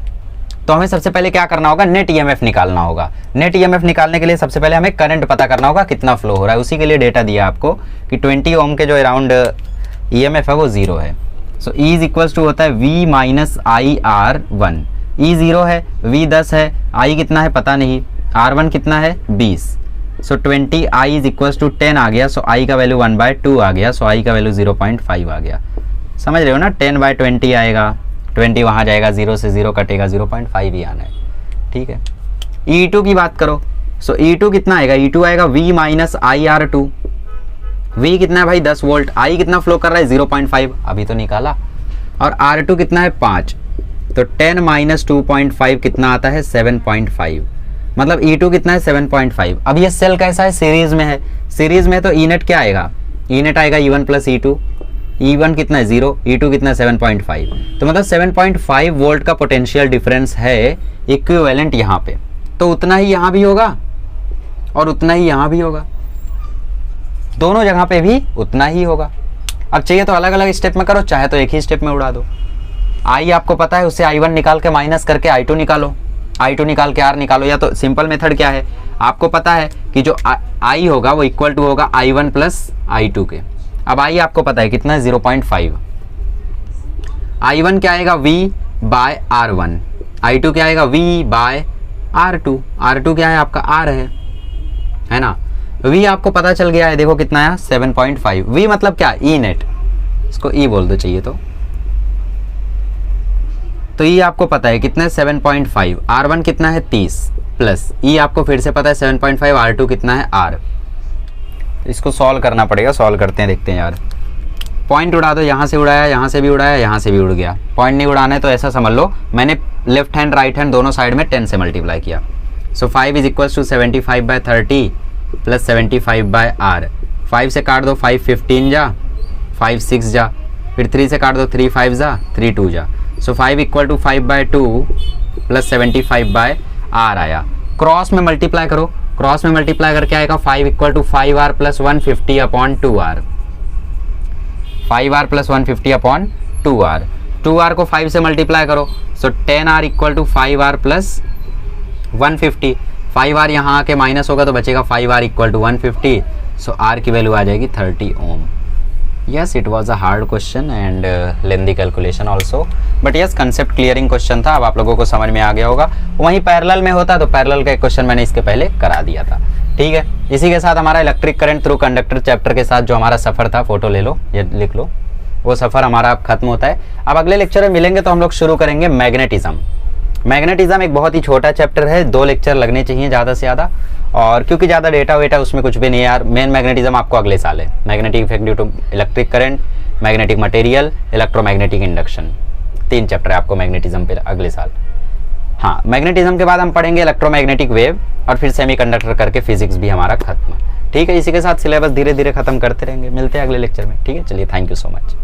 तो हमें सबसे पहले क्या करना होगा, नेट ईएमएफ निकालना होगा। नेट ईएमएफ निकालने के लिए सबसे पहले हमें करंट पता करना होगा कितना फ्लो हो रहा है। उसी के लिए डेटा दिया आपको कि 20 ओम के जो अराउंड ईएमएफ है वो 0 है। So E is equal to होता है V माइनस IR1। E 0 है, V 10 है, I कितना है पता नहीं, R1 कितना है 20। सो 20 I इज इक्वल टू 10 आ गया, सो I का वैल्यू 1/2 आ गया, सो I का वैल्यू 0.5 आ गया। समझ रहे हो ना, 10/20 आएगा, 20 वहाँ जाएगा, 0 से 0 कटेगा, 0.5 ही आना है, ठीक है। E2 की बात करो, सो E2 कितना आएगा, E2 आएगा V माइनस IR2। V कितना है भाई 10 वोल्ट, I कितना फ्लो कर रहा है 0.5, अभी तो निकाला, और R2 कितना है 5, तो 10 माइनस 2.5 कितना आता है 7.5, मतलब E2 कितना है 7.5। अब ये सेल कैसा है, सीरीज में है, सीरीज में तो E नेट क्या आएगा, E नेट आएगा E1 प्लस E2, E1 कितना है 0, E2 कितना है 7.5, तो मतलब 7.5 वोल्ट का पोटेंशियल डिफरेंस है इक्विवेलेंट यहाँ पे। तो उतना ही यहाँ भी होगा और उतना ही यहाँ भी होगा, दोनों जगह पे भी उतना ही होगा। अब चाहिए तो अलग अलग स्टेप में करो, चाहे तो एक ही स्टेप में उड़ा दो। I आपको पता है, उससे I1 निकाल के माइनस करके I2 निकालो, I2 निकाल के R निकालो, या तो सिंपल मेथड क्या है, आपको पता है कि जो I होगा वो इक्वल टू होगा I1 प्लस I2 के। अब I आपको पता है कितना है 0.5, I1 क्या आएगा V बाय R1, I2 क्या आएगा V बाय R2, R2 क्या है आपका R है ना। V आपको पता चल गया है, देखो कितना है 7.5। V मतलब क्या, E नेट, इसको E बोल दो चाहिए तो E आपको पता है कितना है 7.5, R1 कितना है 30 प्लस E आपको फिर से पता है 7.5, R2 कितना है R। इसको सॉल्व करना पड़ेगा, सॉल्व करते हैं, देखते हैं यार। पॉइंट उड़ा दो, यहाँ से उड़ाया, यहाँ से भी उड़ाया, यहाँ से भी उड़ गया। पॉइंट नहीं उड़ाना है तो ऐसा समझ लो मैंने लेफ्ट हैंड राइट हैंड दोनों साइड में 10 से मल्टीप्लाई किया। So 5 is equal to 75/30 plus 75/R। 5 से काट दो 5 15 जा, 5 6 जा, फिर 3 से काट दो 3 5 जा, 3 2 जा। सो 5 इक्वल टू 5/2 प्लस 75/R आया। क्रॉस में मल्टीप्लाई करो, क्रॉस में मल्टीप्लाई करके आएगा 5 equal to 5R plus 150/2R, 5R plus 150/2R। 2R को 5 से मल्टीप्लाई करो, सो 10R equal to 5R plus 150। 5R यहाँ आके माइनस होगा तो बचेगा 5R equal to 150, so R की वैल्यू आ जाएगी 30 ohm. Yes, it was a hard question and lengthy calculation also, but yes concept clearing question था। अब आप लोगों को समझ में आ गया होगा। वहीं पैरेलल में होता तो पैरेलल का एक क्वेश्चन मैंने इसके पहले करा दिया था, ठीक है। इसी के साथ हमारा electric current through conductor chapter के साथ जो हमारा सफ़र था, फोटो ले लो, ये लिख लो, वो सफ़र हमारा अब खत्म होता है। अब अगले लेक्चर में मिलेंगे तो हम लोग शुरू करेंगे मैग्नेटिज्म। मैग्नेटिज्म एक बहुत ही छोटा चैप्टर है, 2 लेक्चर लगने चाहिए ज़्यादा से ज़्यादा, और क्योंकि ज़्यादा डेटा वेटा उसमें कुछ भी नहीं है यार। मेन मैग्नेटिज्म आपको अगले साल है, magnetic effect due to electric current, magnetic material, electromagnetic induction, 3 chapter है आपको मैग्नेटिज्म पे अगले साल। हाँ, मैग्नेटिज्म के बाद हम पढ़ेंगे इलेक्ट्रोमैग्नेटिक वेव और फिर सेमीकंडक्टर करके फिजिक्स भी हमारा खत्म, ठीक है। इसी के साथ सिलेबस धीरे धीरे खत्म करते रहेंगे। मिलते हैं अगले लेक्चर में, ठीक है। चलिए, थैंक यू सो मच।